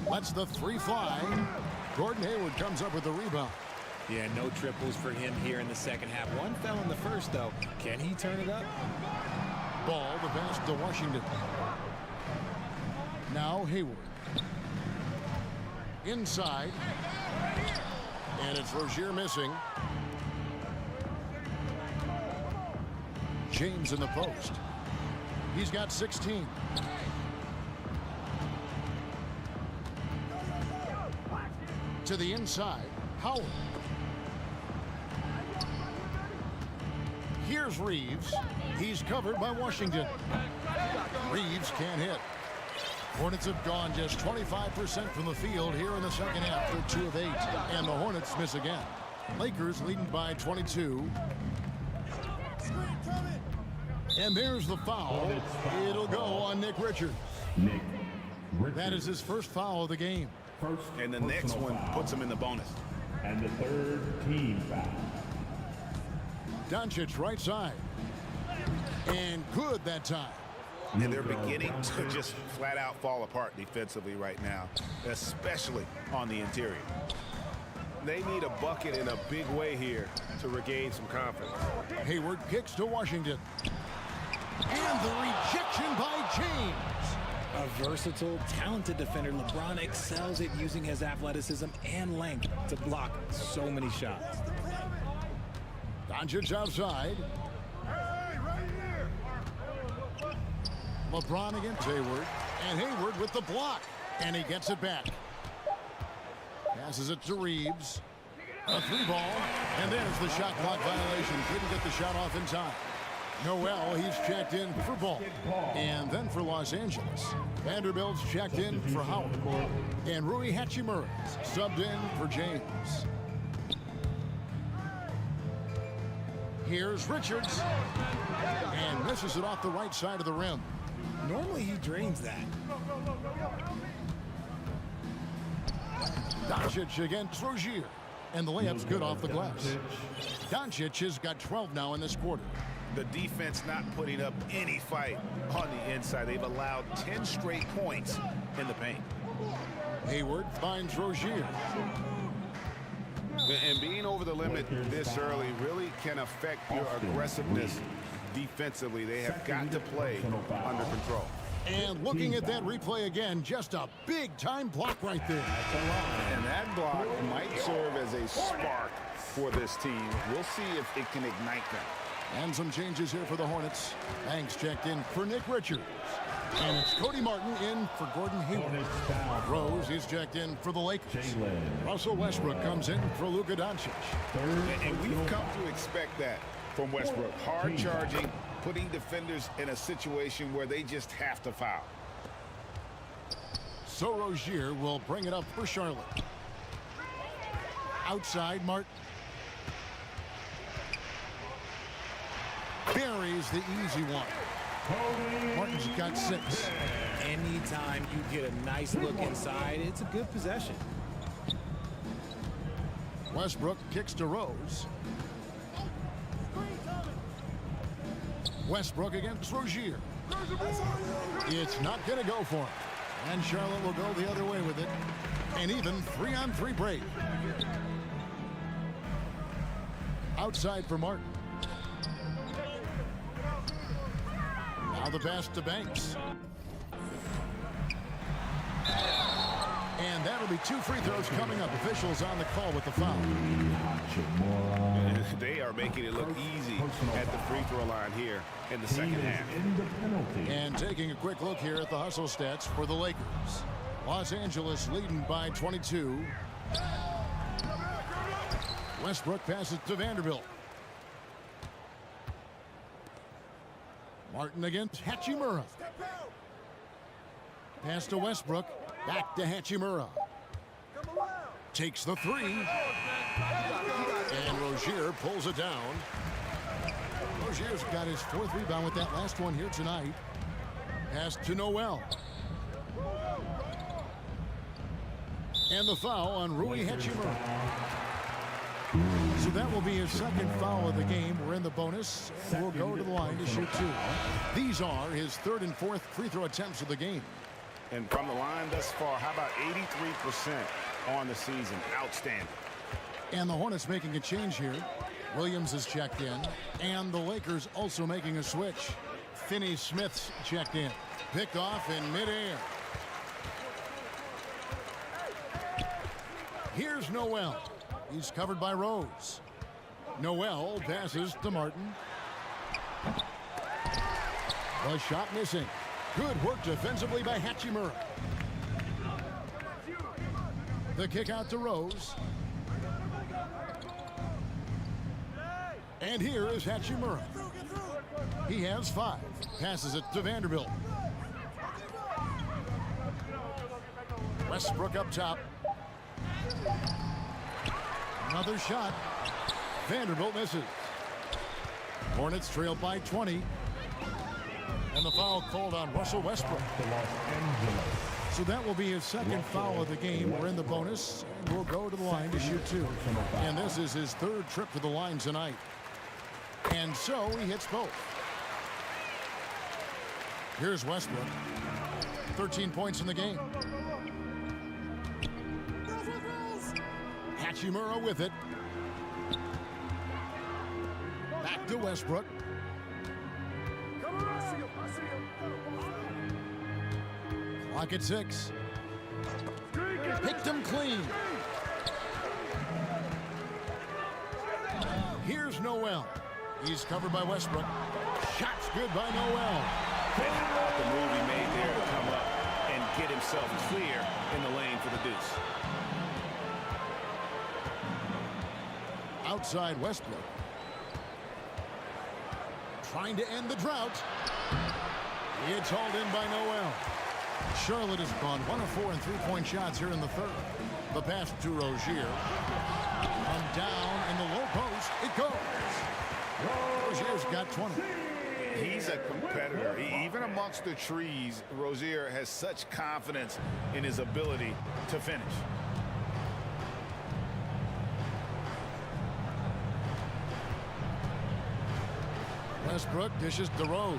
Lets the three fly. Gordon Hayward comes up with the rebound. Yeah, no triples for him here in the second half. One fell in the first, though. Can he turn it up? Ball, the pass to Washington. Now Hayward. Inside. And it's Rozier missing. James in the post. He's got 16. To the inside. Howard. Here's Reeves. He's covered by Washington. Reeves can't hit. Hornets have gone just 25% from the field here in the second half. They're 2 of 8. And the Hornets miss again. Lakers leading by 22. And there's the foul. It'll go on Nick Richards. That is his first foul of the game. And the next one puts him in the bonus. And the third team foul. Doncic right side. And good that time. And they're beginning to just flat out fall apart defensively right now, especially on the interior. They need a bucket in a big way here to regain some confidence. Hayward kicks to Washington. And the rejection by James. A versatile, talented defender, LeBron excels at using his athleticism and length to block so many shots. Doncic outside. LeBron against Hayward. And Hayward with the block. And he gets it back. Passes it to Reeves. A 3 ball. And there's the shot clock violation. Couldn't get the shot off in time. Noel, he's checked in for Ball. And then for Los Angeles, Vanderbilt's checked in for Howard. And Rui Hachimura subbed in for James. Here's Richards. And misses it off the right side of the rim. Normally he drains that. Doncic against Rozier. And the layup's good off the glass. Doncic has got 12 now in this quarter. The defense not putting up any fight on the inside. They've allowed 10 straight points in the paint. Hayward finds Rozier. And being over the limit this early really can affect your aggressiveness defensively. They have got to play under control. And looking at that replay again, just a big-time block right there. And that block might serve as a spark for this team. We'll see if it can ignite them. And some changes here for the Hornets. Banks checked in for Nick Richards. And it's Cody Martin in for Gordon Hayward. Rose is checked in for the Lakers. Russell Westbrook comes in for Luka Doncic. And we've come to expect that from Westbrook. Hard charging, putting defenders in a situation where they just have to foul. So Rozier will bring it up for Charlotte. Outside Martin. Buries the easy one. Martin's got 6. Anytime you get a nice look inside, it's a good possession. Westbrook kicks to Rose. Westbrook against Rozier. It's not going to go for him. And Charlotte will go the other way with it. And even 3-on-3 break. Outside for Martin. Now the pass to Banks. And that'll be 2 free throws coming up. Officials on the call with the foul. They are making it look easy at the free throw line here in the second half. And taking a quick look here at the hustle stats for the Lakers. Los Angeles leading by 22. Westbrook passes to Vanderbilt. Martin against Hachimura. Pass to Westbrook. Back to Hachimura. Takes the three. And Rozier pulls it down. Rozier's got his 4th rebound with that last one here tonight. Pass to Noel. And the foul on Rui Hachimura. So that will be his 2nd foul of the game. We're in the bonus. And we'll go to the line to shoot 2. These are his 3rd and 4th free throw attempts of the game. And from the line thus far, how about 83% on the season? Outstanding. And the Hornets making a change here. Williams is checked in. And the Lakers also making a switch. Finney-Smith's checked in. Picked off in midair. Here's Noel. He's covered by Rose. Noel passes to Martin. The shot missing. Good work defensively by Hachimura. The kick out to Rose. And here is Hachimura. He has 5. Passes it to Vanderbilt. Westbrook up top. Another shot. Vanderbilt misses. Hornets trail by 20. And the foul called on Russell Westbrook. So that will be his 2nd foul of the game. We're in the bonus. And we'll go to the line to shoot 2. And this is his 3rd trip to the line tonight. And so he hits both. Here's Westbrook. 13 points in the game. Hachimura with it. Back to Westbrook. Clock at 6. Picked him clean. Here's Noel. He's covered by Westbrook. Shot's good by Noel. And how about the move he made there to come up and get himself clear in the lane for the deuce. Outside Westbrook. Trying to end the drought. It's hauled in by Noel. Charlotte has gone 1 of 4 in 3-point shots here in the 3rd. The pass to Rozier. And down in the low post. It goes. Rozier's got 20. He's a competitor. Even amongst the trees, Rozier has such confidence in his ability to finish. Westbrook dishes to Rose.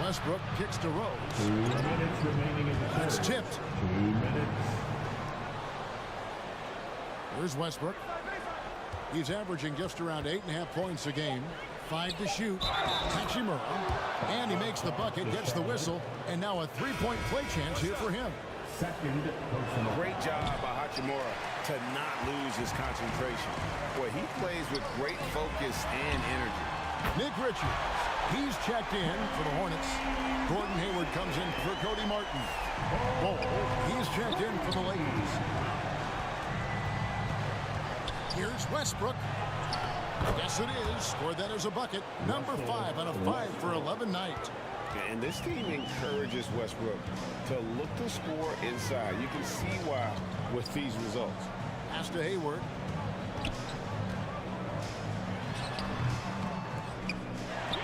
Westbrook kicks to Rose. 2 minutes remaining in the It's third. tipped. 2 minutes. Here's Westbrook. He's averaging just around 8.5 points a game. 5 to shoot. Hachimura. And he makes the bucket, gets the whistle, and now a 3-point play chance here for him. Second personal. Great job by Hachimura to not lose his concentration. Boy, he plays with great focus and energy. Nick Richards. He's checked in for the Hornets. Gordon Hayward comes in for Cody Martin. Ball. He's checked in for the Lakers. Here's Westbrook. Yes, it is. Scored that as a bucket. Number 5 on a 5 for 11 night. And this team encourages Westbrook to look to score inside. You can see why with these results. Pass to Hayward.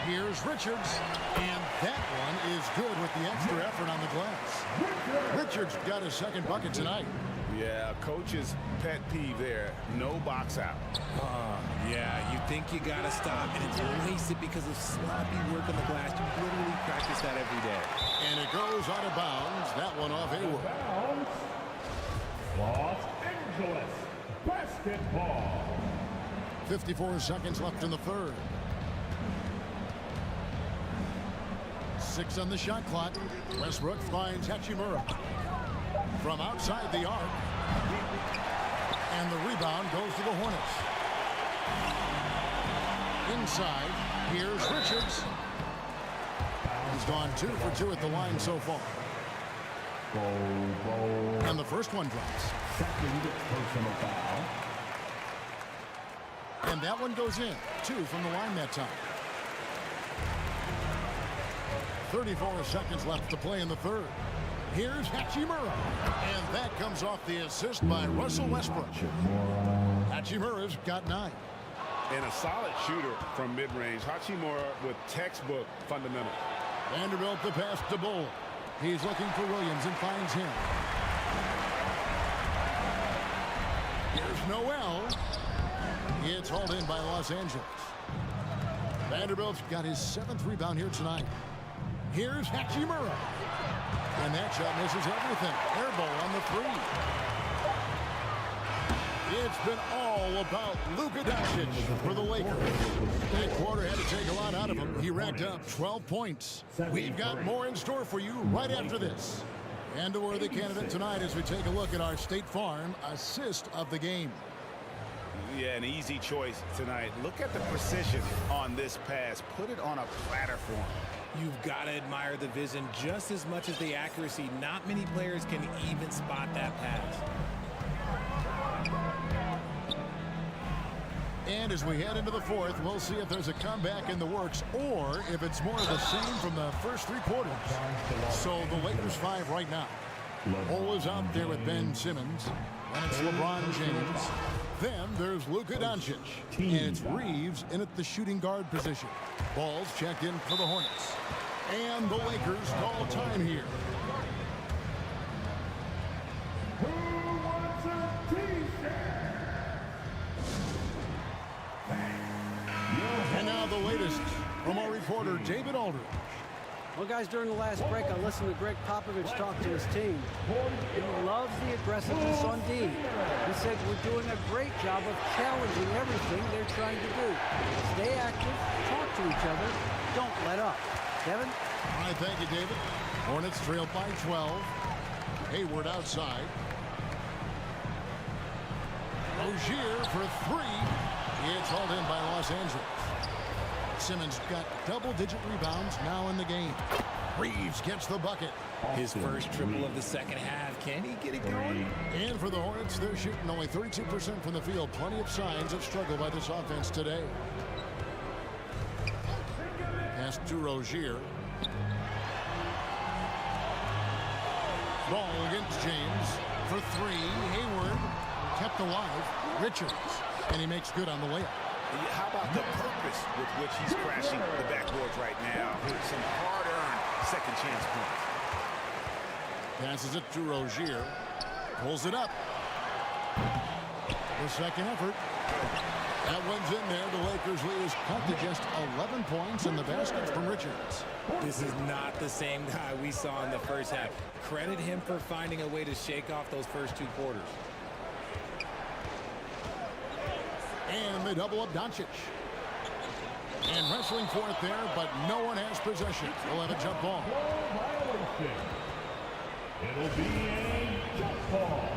Here's Richards. And that one is good with the extra effort on the glass. Richards got his 2nd bucket tonight. Yeah, coach's pet peeve there. No box out. Yeah, you think you got to stop, and it's wasted because of sloppy work on the glass. You literally practice that every day. And it goes out of bounds. That one off Hayward. Bounds. Los Angeles basketball. 54 seconds left in the 3rd. 6 on the shot clock. Westbrook finds Hachimura from outside the arc. And the rebound goes to the Hornets. Inside, here's Richards. He's gone 2 for 2 at the line so far. And the first one drops. Second personal foul. And that one goes in. 2 from the line that time. 34 seconds left to play in the third. Here's Hachimura. And that comes off the assist by Russell Westbrook. Hachimura's got 9. And a solid shooter from mid-range. Hachimura with textbook fundamentals. Vanderbilt the pass to Bull. He's looking for Williams and finds him. Here's Noel. It's hauled in by Los Angeles. Vanderbilt's got his 7th rebound here tonight. Here's Hachimura. And that shot misses everything. Air ball on the 3. It's been all about Luka Doncic for the Lakers. That quarter had to take a lot out of him. He racked up 12 points. We've got more in store for you right after this. And a worthy candidate tonight as we take a look at our State Farm assist of the game. Yeah, an easy choice tonight. Look at the precision on this pass. Put it on a platter for him. You've got to admire the vision just as much as the accuracy. Not many players can even spot that pass. And as we head into the fourth, we'll see if there's a comeback in the works or if it's more of the same from the first 3 quarters. So the Lakers 5 right now. Cole is out there with Ben Simmons. And it's LeBron James. Then there's Luka Doncic. And it's Reeves in at the shooting guard position. Ball's checked in for the Hornets. And the Lakers call time here. Who wants a t-shirt? And now the latest from our reporter, David Aldridge. Well, guys, during the last break, I listened to Greg Popovich talk to his team. He loves the aggressiveness on D. He said, we're doing a great job of challenging everything they're trying to do. Stay active, talk to each other, don't let up. Kevin? All right, thank you, David. Hornets trail by 12. Hayward outside. Rozier for 3. It's hauled in by Los Angeles. Simmons got double-digit rebounds now in the game. Reeves gets the bucket. His first triple of the second half. Can he get it going? And for the Hornets, they're shooting only 32% from the field. Plenty of signs of struggle by this offense today. Pass to Rozier. Ball against James for 3. Hayward kept alive. Richards. And he makes good on the layup. How about the purpose with which he's crashing the backboards right now? Some hard-earned second chance points. Passes it to Rozier. Pulls it up. The second effort. That one's in there. The Lakers lead is cut to just 11 points in the baskets from Richards. This is not the same guy we saw in the first half. Credit him for finding a way to shake off those first 2 quarters. And they double up Doncic. And wrestling for it there, but no one has possession. We'll have a jump ball. It'll be a jump ball.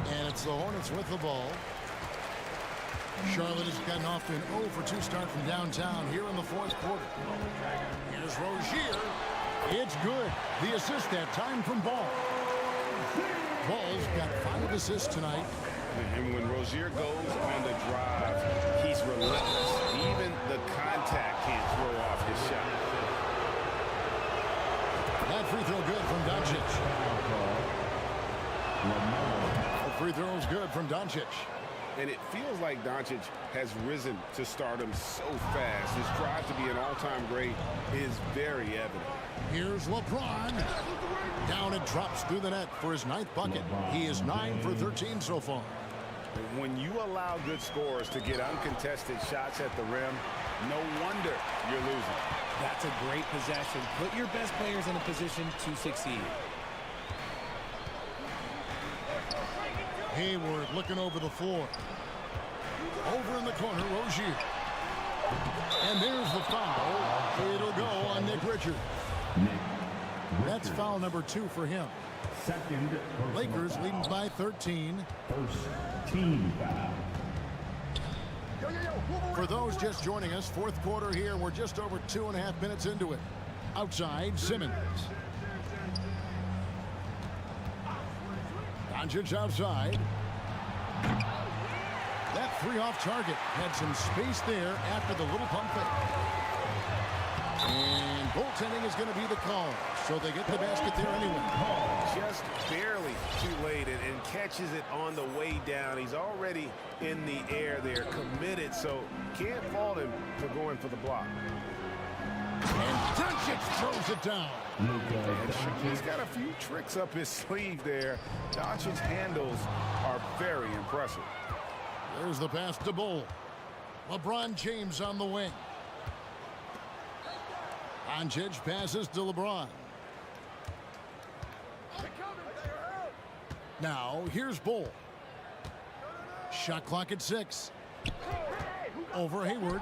And it's the Hornets with the ball. Charlotte has gotten off to an 0 for 2 start from downtown here in the 4th quarter. Here's Rozier. It's good. The assist that time from Ball. Ball's got 5 assists tonight. And when Rozier goes on the drive, he's relentless. Even the contact can't throw off his shot. That free throw good from Doncic. The free throw's good from Doncic. And it feels like Doncic has risen to stardom so fast. His drive to be an all-time great is very evident. Here's LeBron. Down and drops through the net for his 9th bucket. He is 9 for 13 so far. When you allow good scorers to get uncontested shots at the rim, no wonder you're losing. That's a great possession. Put your best players in a position to succeed. Hayward looking over the floor. Over in the corner, Rozier. And there's the foul. It'll go on Nick Richards. That's foul number 2 for him. Second. Lakers leading by 13. First team foul. For those just joining us, fourth quarter here. We're just over 2.5 minutes into it. Outside, Simmons. Doncic outside. That three off target. Had some space there after the little pump fake. And goaltending is going to be the call. So they get the basket there anyway. Just barely too late and catches it on the way down. He's already in the air there, committed, so can't fault him for going for the block. And Doncic throws it down. He's got a few tricks up his sleeve there. Doncic's handles are very impressive. There's the pass to Bull. LeBron James on the wing. Doncic passes to LeBron. Now, here's Bull. Shot clock at 6. Over Hayward.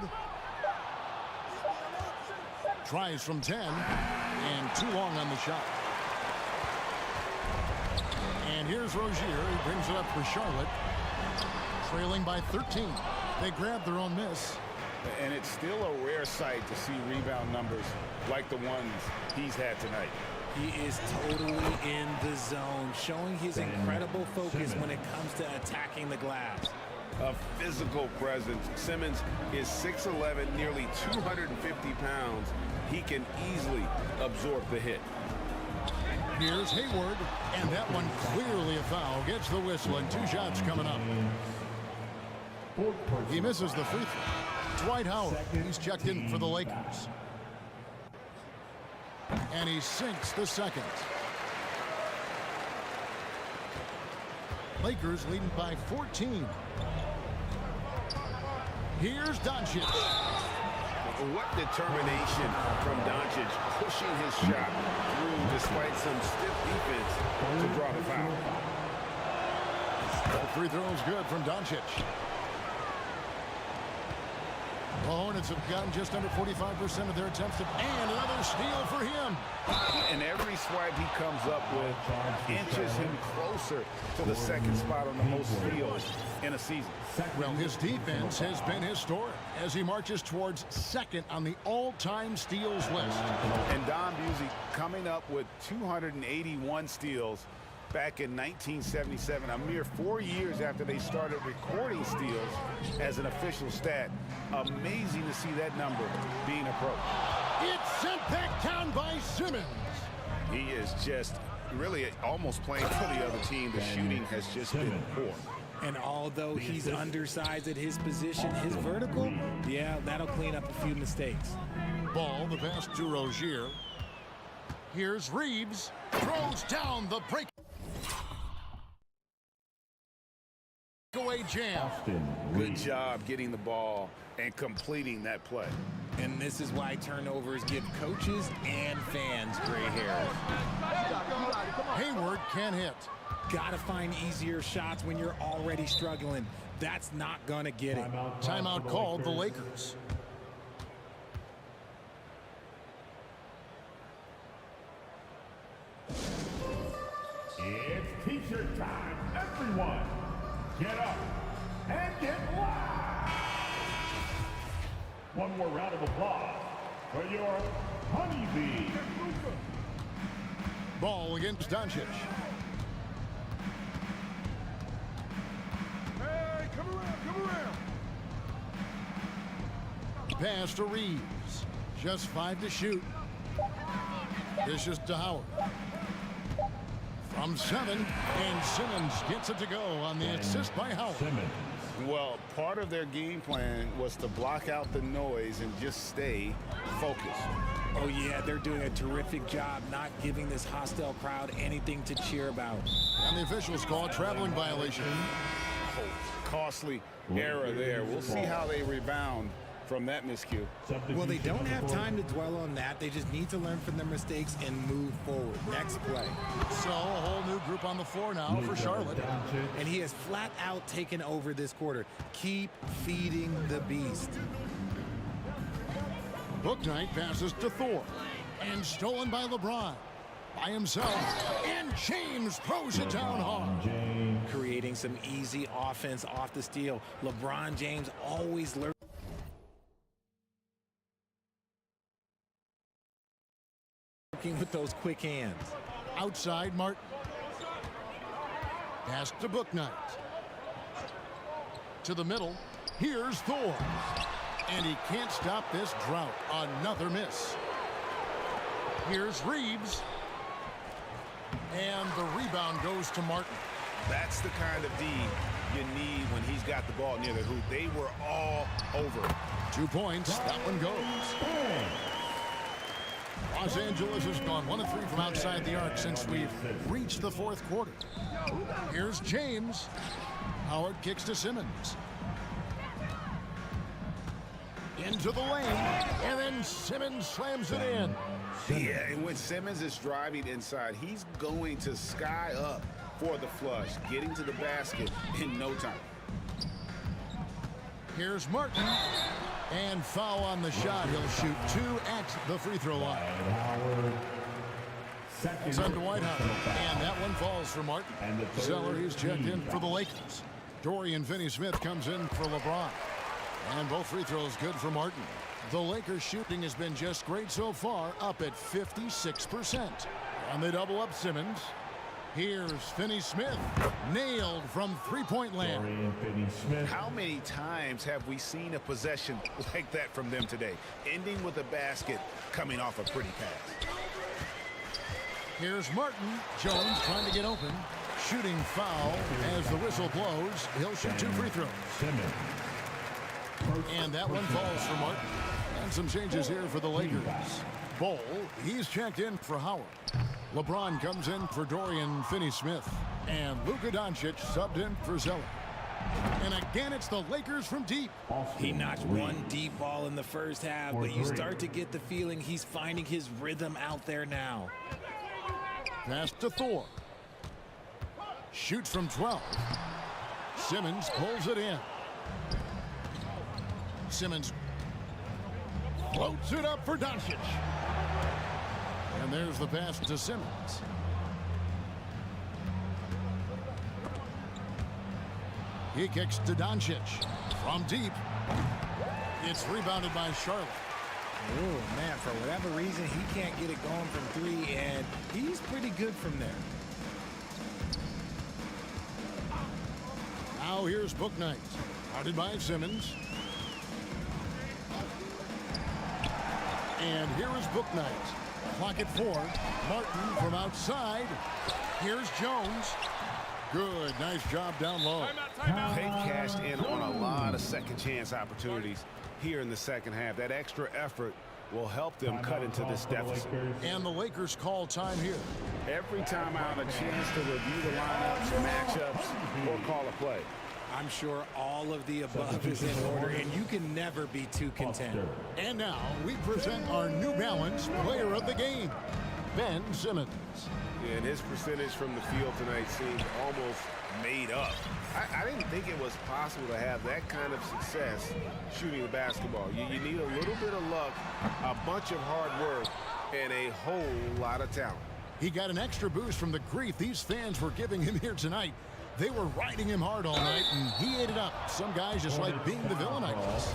Tries from 10. And too long on the shot. And here's Rozier. He brings it up for Charlotte. Trailing by 13. They grab their own miss. And it's still a rare sight to see rebound numbers like the ones he's had tonight. He is totally in the zone, showing his incredible focus when it comes to attacking the glass. A physical presence. Simmons is 6'11", nearly 250 pounds. He can easily absorb the hit. Here's Hayward, and that one clearly a foul. Gets the whistle, and 2 shots coming up. He misses the free throw. Dwight Howard, he's checked in for the Lakers. And he sinks the second. Lakers leading by 14. Here's Doncic. What determination from Doncic, pushing his shot through despite some stiff defense to draw the foul. That free throw is good from Doncic. The Hornets have gotten just under 45% of their attempts, and another steal for him. And every swipe he comes up with inches him closer to the second spot on the most steals in a season. Well, his defense has been historic as he marches towards second on the all-time steals list. And Don Busey coming up with 281 steals back in 1977, a mere 4 years after they started recording steals as an official stat. Amazing to see that number being approached. It's sent back down by Simmons. He is just really almost playing for the other team. The shooting has just been poor. And although he's undersized at his position, his vertical, yeah, that'll clean up a few mistakes. Ball, the pass to Rozier. Here's Reeves. Throws down the break. Away jam. Good job getting the ball and completing that play. And this is why turnovers give coaches and fans gray hair. Hayward can't hit. Gotta find easier shots when you're already struggling. That's not gonna get it. Timeout called the Lakers. It's t-shirt time. Everyone, get up and get loud. One more round of applause for your Honeybee. Ball against Doncic. Hey, come around. Pass to Reeves. Just 5 to shoot. Dishes to Howard. From 7, and Simmons gets it to go on the assist by Howard. Well, part of their game plan was to block out the noise and just stay focused. Oh yeah, they're doing a terrific job not giving this hostile crowd anything to cheer about. And the officials call a traveling violation. Oh, costly error there. We'll see how they rebound from that miscue. Well, they don't have time to dwell on that. They just need to learn from their mistakes and move forward. Next play. So a whole new group on the floor now for Charlotte. And he has flat out taken over this quarter. Keep feeding the beast. Booknight passes to Thor. And stolen by LeBron. by himself, and James throws it down hard. Creating some easy offense off the steal. LeBron James always lurking with those quick hands. Outside, Martin. Pass to Booknight. To the middle. Here's Thor. And he can't stop this drought. Another miss. Here's Reeves. And the rebound goes to Martin. That's the kind of D you need when he's got the ball near the hoop. They were all over. 2 points. That one goes. Los Angeles has gone 1 of 3 from outside the arc since we've reached the fourth quarter. Here's James. Howard kicks to Simmons. Into the lane, and then Simmons slams it in. Yeah, and when Simmons is driving inside, he's going to sky up for the flush, getting to the basket in no time. Here's Martin, and foul on the shot. He'll shoot 2 at the free throw line. It's on to Whitehouse, and that one falls for Martin. Zeller, he's checked in for the Lakers. Dorian Finney-Smith comes in for LeBron. And both free throws good for Martin. The Lakers' shooting has been just great so far, up at 56%. And they double up Simmons. Here's Finney-Smith, nailed from three-point land. How many times have we seen a possession like that from them today, ending with a basket coming off a pretty pass? Here's Martin. Jones trying to get open. Shooting foul as the whistle blows. He'll shoot 2 free throws. And that one falls for Martin. And some changes here for the Lakers. Bol, he's checked in for Howard. LeBron comes in for Dorian Finney-Smith. And Luka Doncic subbed in for Zeller. And again, it's the Lakers from deep. He notched one deep ball in the first half, but you start to get the feeling he's finding his rhythm out there now. Pass to Thor. Shoots from 12. Simmons pulls it in. Simmons floats it up for Doncic. And there's the pass to Simmons. He kicks to Doncic from deep. It's rebounded by Charlotte. Oh, man, for whatever reason, he can't get it going from 3, and he's pretty good from there. Now here's Booknight. Guarded by Simmons. And here is Booknight. Clock at 4. Martin from outside. Here's Jones. Good. Nice job down low. They've cashed in on a lot of second chance opportunities here in the second half. That extra effort will help them cut into this deficit. And the Lakers call time here. Every time I have a chance to review the lineups, matchups, or call a play. I'm sure all of the above is in order, and you can never be too content. And now we present our New Balance player of the game, Ben Simmons. Yeah, and his percentage from the field tonight seemed almost made up. I didn't think it was possible to have that kind of success shooting the basketball. You need a little bit of luck, a bunch of hard work, and a whole lot of talent. He got an extra boost from the grief these fans were giving him here tonight. They were riding him hard all night, and he ate it up. Some guys just like being the villain, I guess.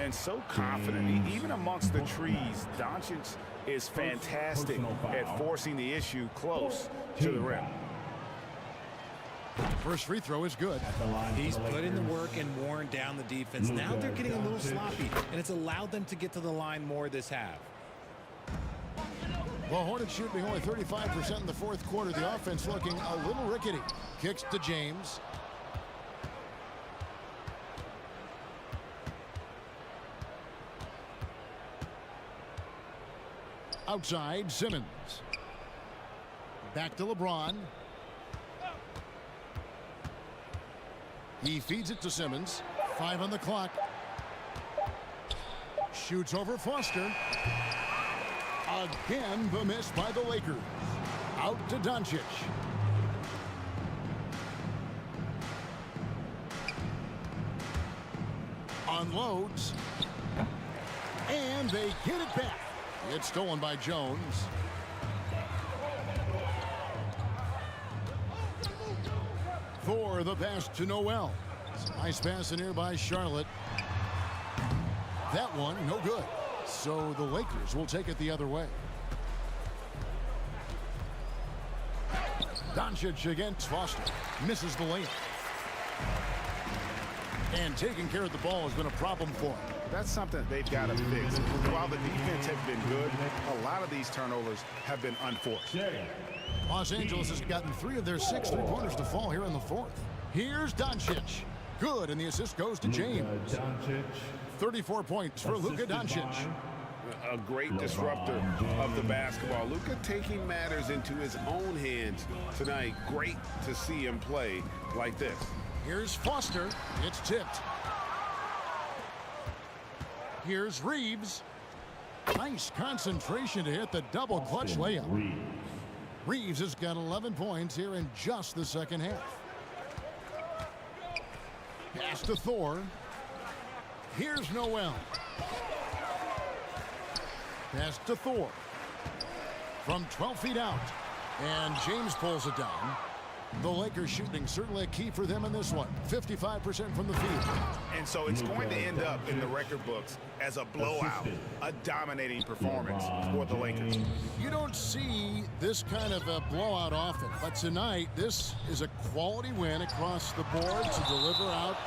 And so confident, even amongst the trees. Doncic is fantastic at forcing the issue close to the rim. First free throw is good. He's put in the work and worn down the defense. Now they're getting a little sloppy, and it's allowed them to get to the line more this half. The Hornets shooting only 35% in the fourth quarter. The offense looking a little rickety. Kicks to James. Outside, Simmons. Back to LeBron. He feeds it to Simmons. 5 on the clock. Shoots over Foster. Again, the miss by the Lakers. Out to Doncic. Unloads. And they get it back. It's stolen by Jones. For the pass to Noel. Nice pass in here by Charlotte. That one, no good. So the Lakers will take it the other way. Doncic against Foster. Misses the layup. And taking care of the ball has been a problem for him. That's something they've got to fix. While the defense has been good, a lot of these turnovers have been unforced. Los Angeles has gotten 3 of their 6 three-pointers to fall here in the fourth. Here's Doncic. Good, and the assist goes to James. 34 points for Luka Doncic. A great disruptor of the basketball. Luka taking matters into his own hands tonight. Great to see him play like this. Here's Foster. It's tipped. Here's Reeves. Nice concentration to hit the double clutch layup. Reeves has got 11 points here in just the second half. Pass to Thor. Here's Noel. Pass to Thor. From 12 feet out. And James pulls it down. The Lakers shooting certainly a key for them in this one. 55% from the field. And so it's going to end up in the record books as a blowout, a dominating performance for the Lakers. You don't see this kind of a blowout often, but tonight this is a quality win across the board to deliver out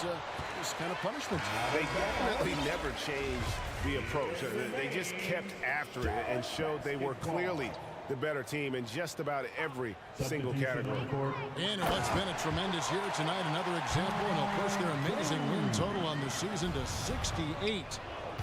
this kind of punishment. They definitely never changed the approach. They just kept after it and showed they were clearly the better team in just about every single category. And what's been a tremendous year tonight, another example, and they'll push their amazing win total on the season to 68.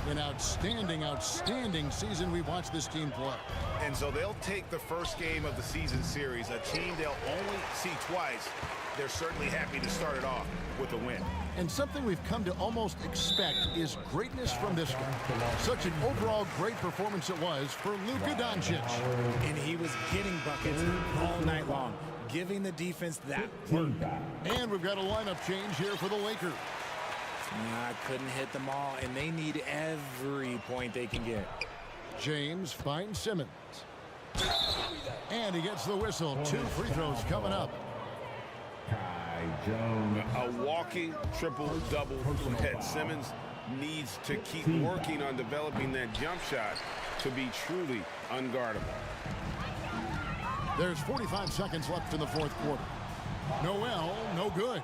An outstanding, outstanding season we watched this team play. And so they'll take the first game of the season series, a team they'll only see twice. They're certainly happy to start it off with a win. And something we've come to almost expect is greatness from this guy. Such an overall great performance it was for Luka Doncic. And he was getting buckets all night long, giving the defense that work. And we've got a lineup change here for the Lakers. Couldn't hit them all, and they need every point they can get. James finds Simmons. And he gets the whistle. 2 free throws coming up. A walking triple-double threat. Simmons needs to keep working on developing that jump shot to be truly unguardable. There's 45 seconds left in the fourth quarter. Noel, no good.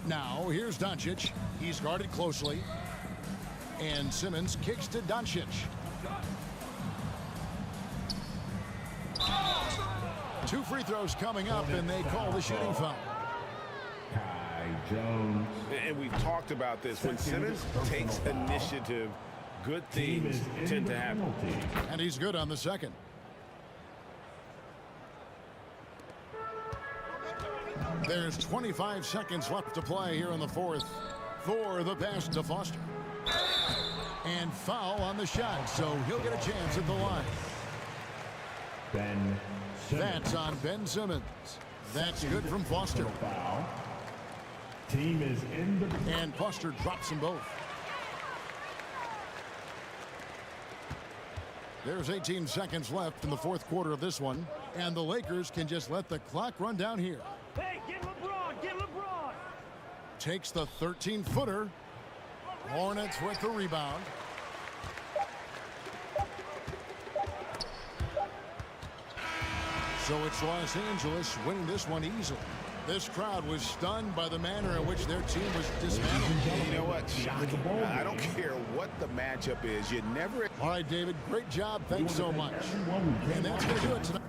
Now, here's Doncic. He's guarded closely. And Simmons kicks to Doncic. Two free throws coming up, and they call the shooting foul. And we've talked about this. When Simmons takes initiative, good things tend to happen. And he's good on the second. There's 25 seconds left to play here in the fourth. For the pass to Foster. And foul on the shot, so he'll get a chance at the line. That's on Ben Simmons. That's good from Foster. Team is in the... And Foster drops them both. There's 18 seconds left in the fourth quarter of this one. And the Lakers can just let the clock run down here. Hey, get LeBron, get LeBron! Takes the 13-footer. Hornets with the rebound. So it's Los Angeles winning this one easily. This crowd was stunned by the manner in which their team was dismantled. You know what? Shocking. I don't care what the matchup is. You never... All right, David, great job. Thanks so much. And that's going to do it tonight.